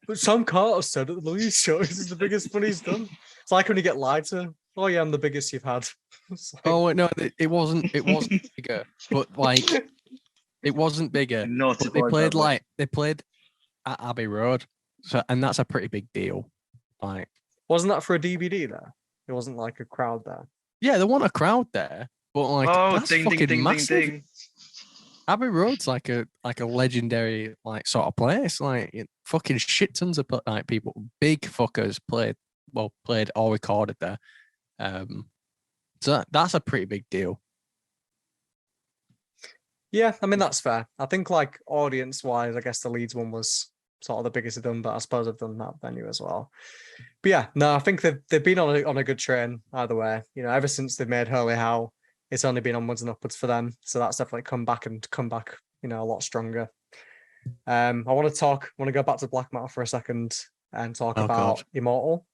but Sam Carter said at the Louise show, this is the biggest one he's done. It's like when you get lied to. Oh yeah, I'm the biggest you've had. It's like, Oh no, it wasn't bigger, but like it wasn't bigger. Naughty But they boy, played Bradley. they played at Abbey Road, so and that's a pretty big deal. Like, wasn't that for a DVD there? It wasn't like a crowd there. yeah, they want a crowd there, but like Oh, that's ding, ding, fucking ding, massive. ding, ding. Abbey Road's like a legendary like sort of place. Like fucking shit tons of like people, big fuckers played or recorded there. So that's a pretty big deal. Yeah, I mean that's fair. I think like audience wise, I guess the Leeds one was sort of the biggest I've done, but I suppose I've done that venue as well. But yeah, no, I think they've been on a good train either way. Ever since they've made Hurley How, it's only been onwards and upwards for them. So that's definitely come back, a lot stronger. I want to go back to black metal for a second and talk about God. Immortal.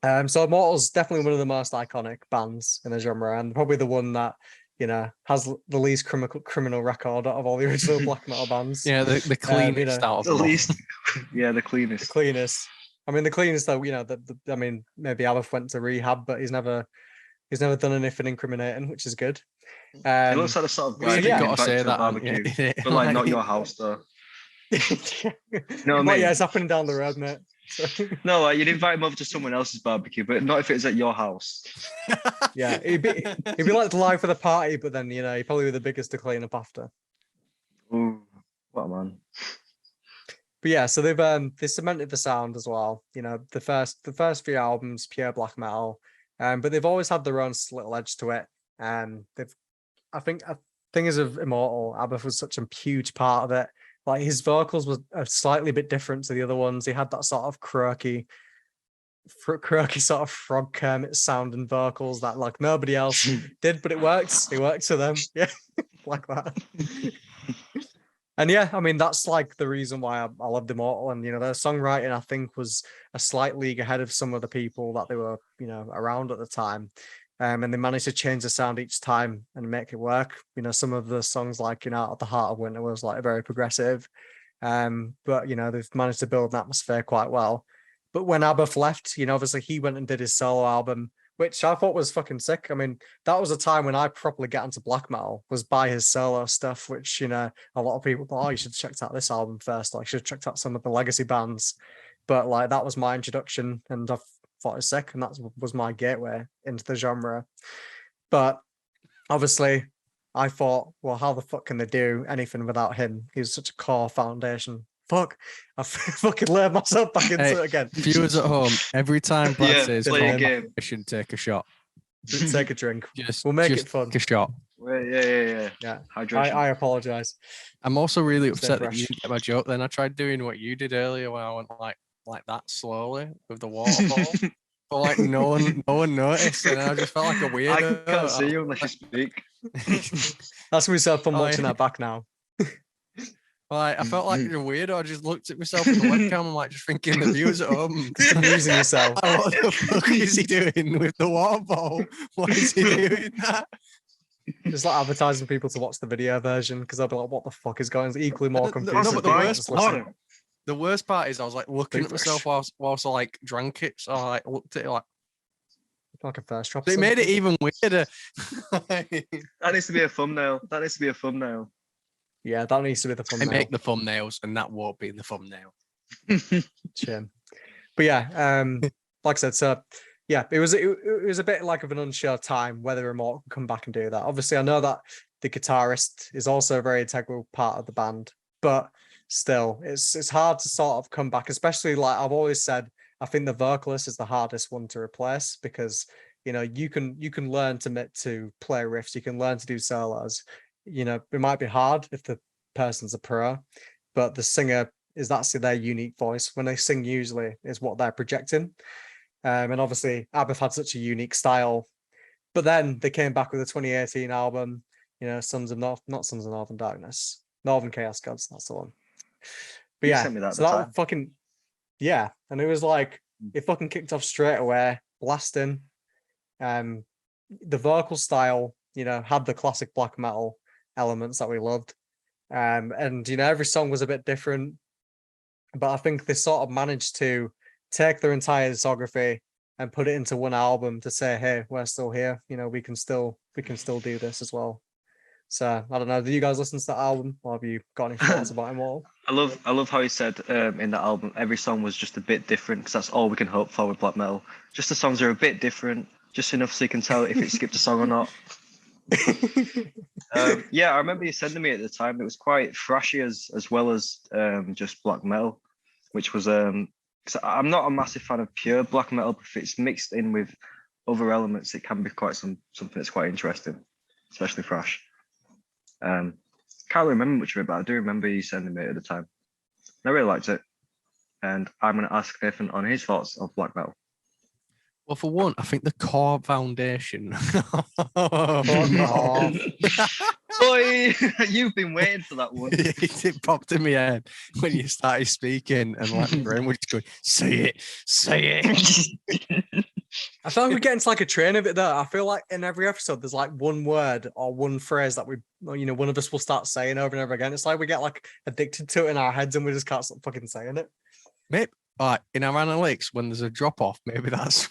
So Immortal's definitely one of the most iconic bands in the genre, and probably the one that has the least criminal record out of all the original black metal bands. Yeah, the cleanest out of The them all. least. Yeah, the cleanest. The cleanest. I mean, the cleanest though. Maybe Aleph went to rehab, but he's never done anything incriminating, which is good. It looks like the sort of guy Yeah, that gotta invite say to a that, barbecue, yeah. but like not your house though. You know what I mean? Yeah, it's happening down the road, mate. So, No, like you'd invite him over to someone else's barbecue, but not if it's at your house. yeah, it'd be like the live for the party, but then he'd probably be the biggest to clean up after. Ooh, what a man. But yeah, so they cemented the sound as well. The first few albums, pure black metal, but they've always had their own little edge to it. I think thing is of Immortal, Abbott was such a huge part of it. Like his vocals were slightly bit different to the other ones. He had that sort of croaky sort of frog Kermit sound and vocals that like nobody else did, but it works. It works for them. Yeah, like that. And yeah, I mean that's like the reason why I loved Immortal, and their songwriting I think was a slight league ahead of some of the people that they were around at the time. And they managed to change the sound each time and make it work. Some of the songs like Out of the Heart of Winter was like very progressive. But they've managed to build an atmosphere quite well. But when Abbott left, obviously he went and did his solo album, which I thought was fucking sick. I mean, that was a time when I properly got into black metal, was by his solo stuff, which, a lot of people thought, oh, you should have checked out this album first. Like, you should have checked out some of the legacy bands. But like, that was my introduction, and I thought it was sick, and that was my gateway into the genre. But obviously, I thought, well, how the fuck can they do anything without him? He was such a core foundation. Fuck, I fucking lured myself back into it again. Viewers at home, every time Brad says play a core game. foundation, take a shot. Take a drink. We'll Make it fun. Take a shot. Yeah. Hydration. I apologize. I'm also really upset that fresh. you didn't get my joke. Then I tried doing what you did earlier, when I went like that slowly with the waterfall. But like no one noticed, and I just felt like a weirdo. I can't see you unless you speak. That's me so fun watching that back now. Like I felt like a weirdo. I just looked at myself in the webcam. I'm like just thinking the viewers at home. Amusing yourself. What the fuck is he doing with the waterfall? Why is he doing that? Just like advertising people to watch the video version, because they'll be like, what the fuck is going on? It's equally more confusing. No, but the worst part is I was like looking at myself whilst I like drank it. So I like looked at it like a first drop. They made it even weirder. That needs to be a thumbnail. Yeah, that needs to be the thumbnail. I make the thumbnails, and that won't be the thumbnail. Shame. But yeah, like I said, so yeah, it was a bit like of an unsure time whether Immortal could come back and do that. Obviously, I know that the guitarist is also a very integral part of the band, but still, it's hard to sort of come back, especially like I've always said, I think the vocalist is the hardest one to replace, because you can learn to play riffs, you can learn to do solos. It might be hard if the person's a pro, but the singer that's their unique voice. When they sing, usually is what they're projecting. And obviously, Abbott had such a unique style But then they came back with a 2018 album, not Sons of Northern Darkness, Northern Chaos Gods, that's the one. But You yeah, sent me that at so the that time. was fucking, yeah. And it was like, it fucking kicked off straight away, blasting. The vocal style, had the classic black metal elements that we loved. And every song was a bit different. But I think they sort of managed to take their entire discography and put it into one album to say, hey, we're still here. We can still do this as well. So I don't know. Did you guys listen to that album, or have you got any thoughts about it all? I love how he said in that album every song was just a bit different, because that's all we can hope for with black metal. Just the songs are a bit different, just enough so you can tell if it skipped a song or not. Yeah, I remember you sending me at the time. It was quite thrashy as well as just black metal, which was because I'm not a massive fan of pure black metal, but if it's mixed in with other elements, it can be quite something that's quite interesting, especially thrash. Can't remember much of it, but I do remember you sending me it at the time. I really liked it, and I'm going to ask Nathan on his thoughts of black metal. Well, for one, I think the core foundation. Boy, you've been waiting for that one. It popped in my head when you started speaking, and like my brain was going, "Say it." I feel like we're getting to like a train of it there. I feel like in every episode there's like one word or one phrase that one of us will start saying over and over again. It's like we get like addicted to it in our heads and we just can't stop fucking saying it. Maybe in our analytics, when there's a drop off, maybe that's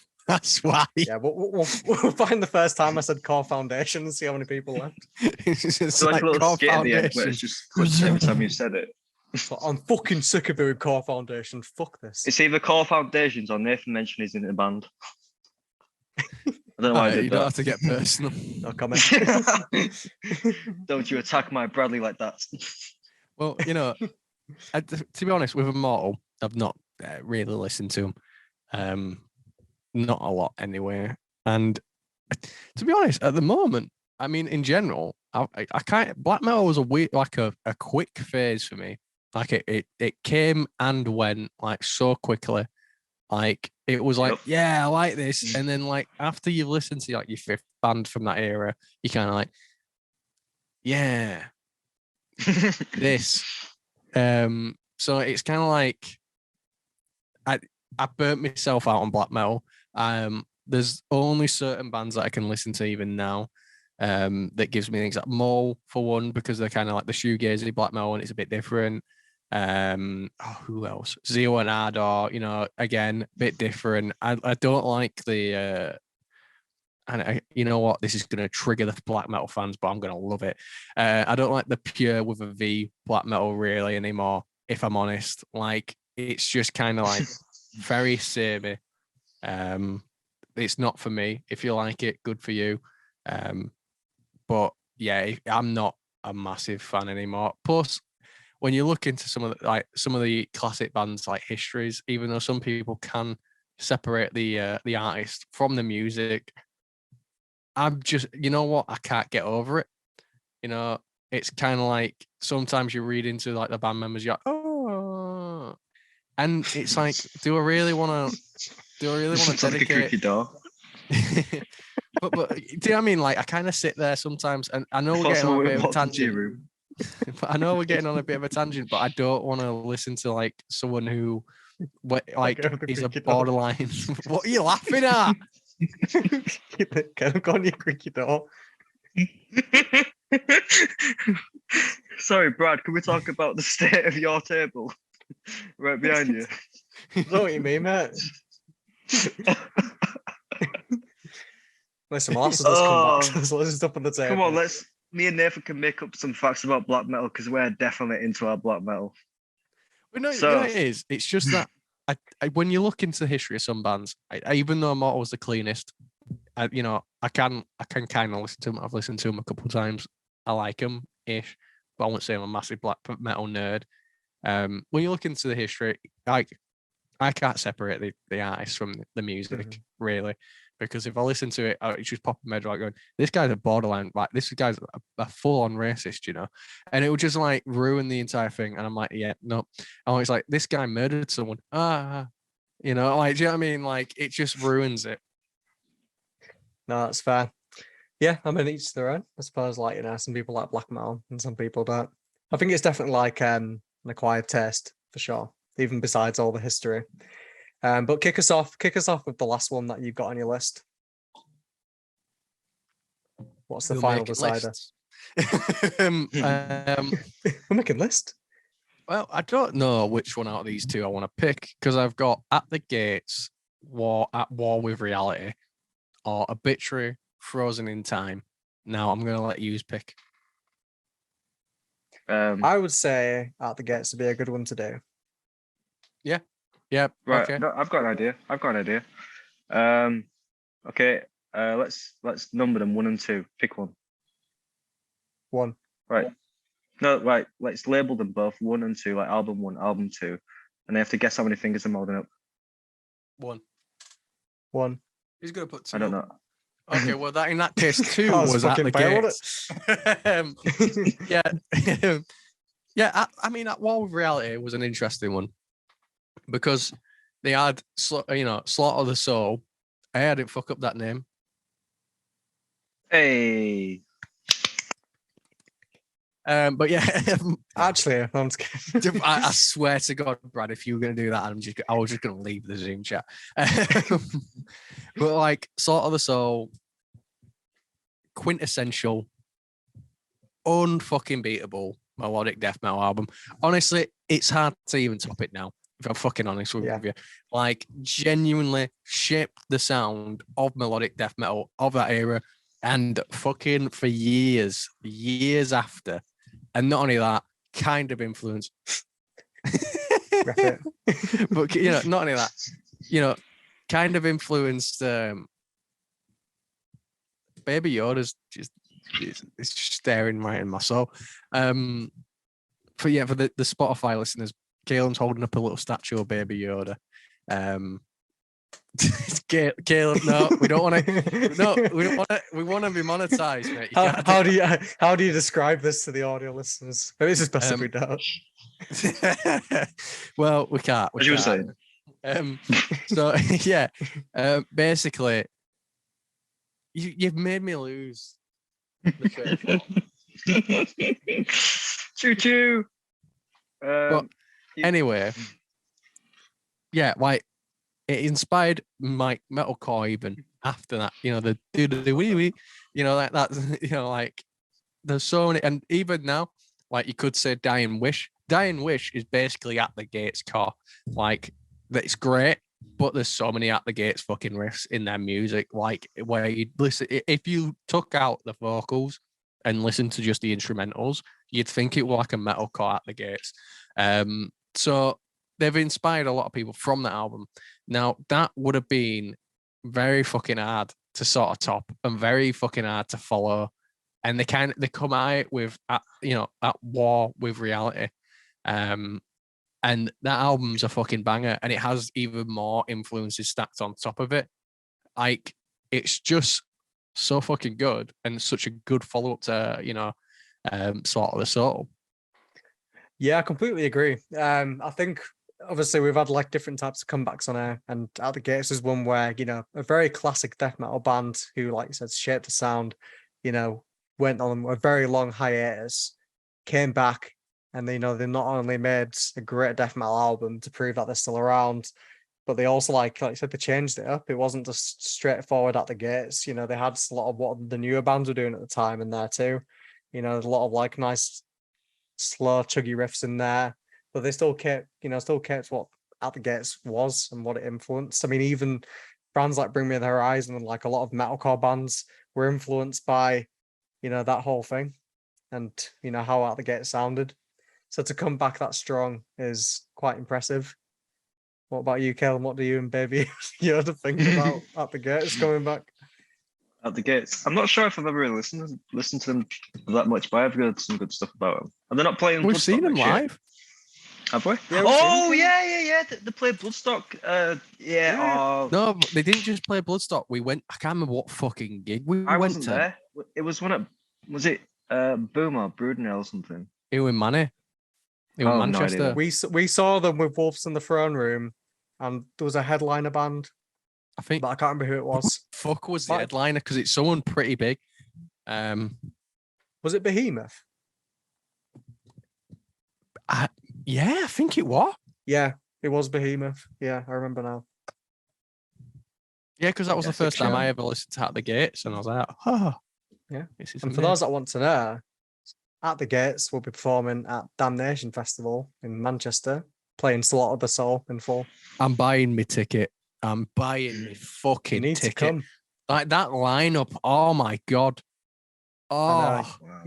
why. Yeah, we'll find the first time I said core foundation and see how many people left. It's just So like a little core skit at the end where foundation. it's just clips every time you said it. So I'm fucking sick of it with core foundation. Fuck this. It's either core foundations or Nathan mentioned he's in a band. I don't know why I did You that. don't have to get personal. No comment. Don't you attack my Bradley like that. Well, to be honest, with Immortal, I've not really listened to him. Not a lot anyway. And to be honest, at the moment, I mean, in general, I can't. Black metal was a quick phase for me. Like it came and went like so quickly. Like it was like, yeah, I like this, and then like after you've listened to like your fifth band from that era, you kind of like, yeah, this. So it's kind of like I burnt myself out on black metal. There's only certain bands that I can listen to even now. That gives me things like Mole for one, because they're kind of like the shoegazy black metal and it's a bit different. Who else? Zio and Ardor, again, a bit different. I don't like the and you know what, this is going to trigger the black metal fans, but I'm going to love it. I don't like the pure with a V black metal really anymore, if I'm honest. Like it's just kind of like very samey. It's not for me. If you like it, good for you. But yeah, I'm not a massive fan anymore. Plus, when you look into some of the classic bands like histories, even though some people can separate the artist from the music, I'm just, I can't get over it. It's kind of like sometimes you read into like the band members, you're like, oh, and it's like, do I really want to dedicate? Creaky door. but do you know what I mean? Like I kind of sit there sometimes, and I know we're getting on a bit of a tangent. But I know we're getting on a bit of a tangent, but I don't want to listen to like someone who is a borderline. What are you laughing at? Can I go on your creaky door? Sorry, Brad, can we talk about the state of your table right behind you? Is that what you mean, mate? Listen, my just come back. So let's just up on the table. Come on, me and Nathan can make up some facts about black metal because we're definitely into our black metal. But no, so, it is. It's just that when you look into the history of some bands, even though Immortal was the cleanest, I can kind of listen to them. I've listened to them a couple of times. I like them ish, but I won't say I'm a massive black metal nerd. When you look into the history, I can't separate the artist from the music really, because if I listen to it, it's just pop in my head like going, this guy's a borderline, like this guy's a full-on racist, and it would just like ruin the entire thing. And I'm like, yeah, no. And it's like, this guy murdered someone. Like, do you know what I mean? Like it just ruins it. No, that's fair. Yeah, I mean, each their own. I suppose, like, some people like black metal and some people don't. I think it's definitely like an acquired taste for sure, even besides all the history. But kick us off with the last one that you've got on your list. What's the We're final making decider? lists. um, We're making list. well, I don't know which one out of these two I want to pick because I've got At the Gates, At War with Reality, or Obituary, Frozen in Time. Now I'm going to let you pick. I would say At the Gates would be a good one to do. Yeah. Right. Okay. No, I've got an idea. Okay. Let's number them 1 and 2. Pick one. One. Right. No, right. Let's label them both 1 and 2, like album 1, album 2, and they have to guess how many fingers they're holding up. One. He's going to put 2. I don't know. Okay, well, in that case, 2 That was was At fucking the fail, Gates. Yeah. Yeah, I mean, At War with Reality was an interesting one because they had, Slaughter the Soul. I didn't fuck up that name. Hey. But yeah, Actually, I'm just kidding. I swear to God, Brad, if you were going to do that, I was just going to leave the Zoom chat. But like, Slaughter the Soul, quintessential, unfucking beatable melodic death metal album. Honestly, it's hard to even top it now, if I'm fucking honest with you. Like, genuinely shaped the sound of melodic death metal of that era, and fucking for years after. And not only that, kind of influenced. But not only that, kind of influenced. Baby Yoda's it's just staring right in my soul. For the Spotify listeners, Cailam's holding up a little statue of Baby Yoda. Caleb, no, we don't want to. No, we don't want to. We want to be monetized, mate. How do you describe this to the audio listeners? Maybe it's just best if we don't. Well, we can't. As you were saying. So yeah, basically, you've made me lose. Choo choo. But anyway, yeah, like it inspired my metalcore even after that. The wee wee, like there's so many, and even now, like you could say Dying Wish. Dying Wish is basically At the Gates core. Like that's great, but there's so many At the Gates fucking riffs in their music. Like where you listen, if you took out the vocals and listened to just the instrumentals, you'd think it was like a metalcore At the Gates. So they've inspired a lot of people from that album. Now that would have been very fucking hard to sort of top and very fucking hard to follow. And they come at it with At War with Reality. And that album's a fucking banger, and it has even more influences stacked on top of it. Like it's just so fucking good and such a good follow-up to Slaughter the Soul. Yeah, I completely agree. I think obviously we've had like different types of comebacks on air, and At the Gates is one where a very classic death metal band who, like you said, shaped the sound, went on a very long hiatus, came back, and they not only made a great death metal album to prove that they're still around, but they also like you said, they changed it up. It wasn't just straightforward At the Gates. They had a lot of what the newer bands were doing at the time in there too. There's a lot of like nice slow chuggy riffs in there, but they still kept what At the Gates was and what it influenced. I mean, even bands like Bring Me the Horizon and like a lot of metalcore bands were influenced by that whole thing, and how At the Gates sounded. So to come back that strong is quite impressive. What about you, Cailam? What do you and Baby Yoda think about At the Gates coming back? At the Gates. I'm not sure if I've ever really listened to them that much, but I've heard some good stuff about them. And they're not playing. We've seen them live. Have we? Yeah, yeah. They played Bloodstock. Oh. No, but they didn't just play Bloodstock. We went. I can't remember what fucking gig we went to. I wasn't there. It was one at. Was it Boom or Brudenell or something? It was in Manny. It was Manchester. We saw them with Wolves in the Throne Room, and there was a headliner band. I think, but I can't remember who it was. Fuck was the headliner because it's someone pretty big. Was it Behemoth? Yeah, I think it was. Yeah, it was Behemoth. Yeah, I remember now. Yeah, because that was the Yes, first time sure. I ever listened to At the Gates, and I was like, oh, Yeah. this is And for amazing. those that want to know, At the Gates will be performing at Damnation Festival in Manchester, playing Slaughter of the Soul in full. I'm buying my ticket. I'm buying my You fucking need to ticket. come. Like that lineup. Oh my god. I know. Oh, Wow.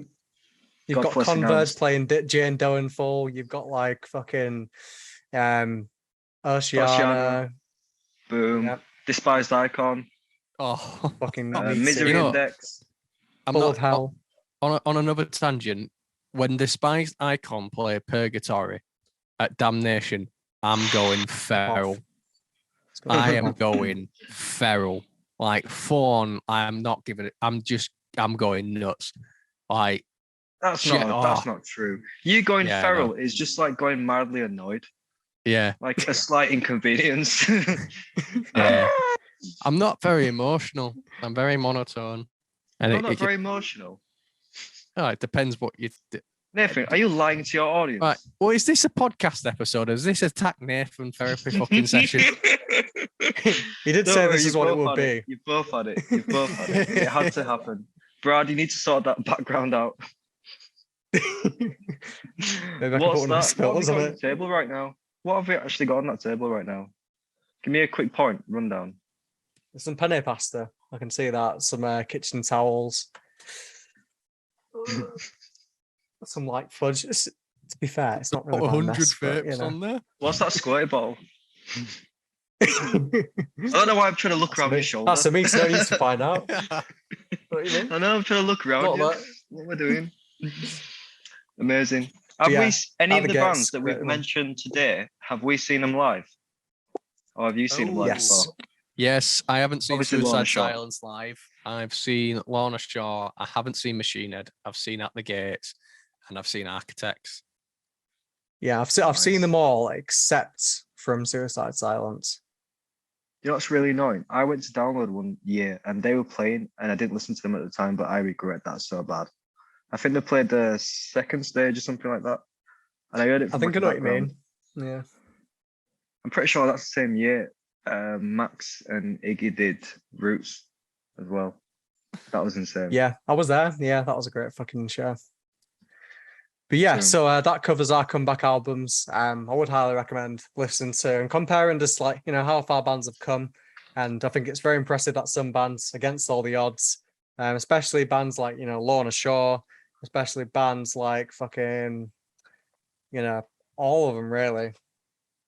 You've God got blessing Converge hands. playing Jane Doe in full. You've got like fucking Oceana. Oceana. Boom. Yeah, Despised Icon. oh. fucking Misery You know, Index. I'm full not of hell. on another tangent. When Despised Icon play Purgatory at Damnation, I'm going feral. It's gonna I be am off. going feral. Like fawn. I am not giving it. I'm going nuts. Like That's shit. that's not true. You going Yeah, I feral is just like going mildly annoyed. Yeah. Like a slight inconvenience. Yeah. I'm not very emotional. I'm very monotone. And I'm not very emotional. it depends what you. Nathan, are you lying to your audience? Right. Well, is this a podcast episode? Is this Attack Nathan therapy fucking session? He did Don't say worry, this you is what it both would had be. You both had it. You both had it. It had to happen. Brad, you need to sort that background out. Maybe I can put What's one of the that? What have spills you on got on the it. table right now? What have we actually got on that table right now? Give me a quick point rundown. There's some penne pasta. I can see that. Some kitchen towels. Some like fudge. To be fair, it's not really Put my 100 mess, but, vapes on there. What's that squirty bottle? I don't know why I'm trying to look around your shoulder. That's a me, so I need to find out. What do you mean? I know I'm trying to look around Not you. that. What we're doing. Amazing. Have yeah, we any At of the the Gates, bands that we've great one. mentioned today? Have we seen them live? Or have you seen them live Yes. before? Yes, I haven't seen Obviously, Lorna Suicide Shaw. Silence live. I've seen Lorna Shaw. I haven't seen Machine Head. I've seen At the Gates, and I've seen Architects. Yeah, I've seen Nice. them all except from Suicide Silence. You know what's really annoying? I went to download one year and they were playing and I didn't listen to them at the time, but I regret that so bad. I think they played the second stage or something like that. And I heard it I from think like I a know what you background. mean. Yeah. I'm pretty sure that's the same year Max and Iggy did Roots as well. That was insane. Yeah, I was there. Yeah, that was a great fucking show. But yeah, True. so that covers our comeback albums. I would highly recommend listening to and comparing just like, how far bands have come. And I think it's very impressive that some bands, against all the odds, especially bands like, Lorna Shaw, especially bands like fucking, all of them really,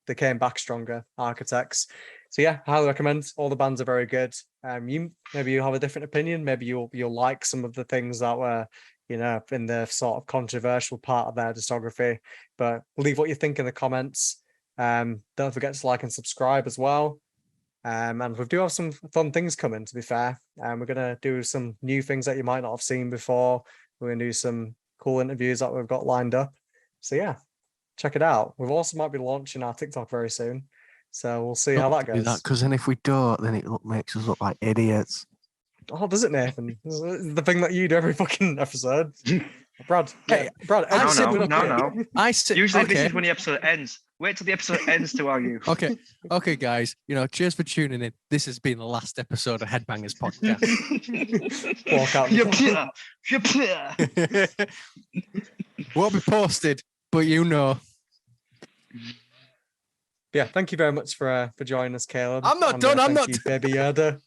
they came back stronger, Architects. So yeah, highly recommend. All the bands are very good. You have a different opinion. Maybe you'll like some of the things that were, in the sort of controversial part of their discography. But leave what you think in the comments. Don't forget to like and subscribe as well. And we do have some fun things coming, to be fair. We're gonna do some new things that you might not have seen before. We're gonna do some cool interviews that we've got lined up. So yeah, check it out. We've also might be launching our TikTok very soon. So we'll see how that goes. Because then if we don't, then it makes us look like idiots. Oh, does it, Nathan? The thing that you do every fucking episode. Brad, Hey, Brad, I edit said it we- up no. here. I said Usually okay. this is when the episode ends. Wait till the episode ends to argue. Okay, guys. Cheers for tuning in. This has been the last episode of Headbangers Podcast. Walk out. You're clear. Won't be posted, but Yeah, thank you very much for joining us, Caleb. I'm not And, done, I'm thank not you, Baby Yoda.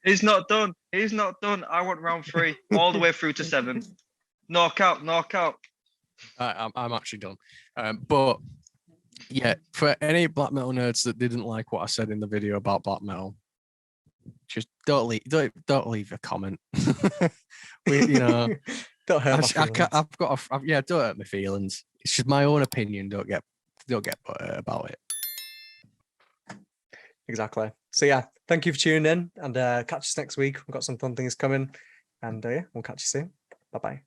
He's not done. He's not done. I want round 3 all the way through to 7. Knockout. I'm actually done. But yeah, for any black metal nerds that didn't like what I said in the video about black metal, just don't leave a comment. Don't hurt my feelings. Don't hurt my feelings. It's just my own opinion. Don't get butthurt about it. Exactly. So yeah, thank you for tuning in, and catch us next week. We've got some fun things coming, and yeah, we'll catch you soon. Bye bye.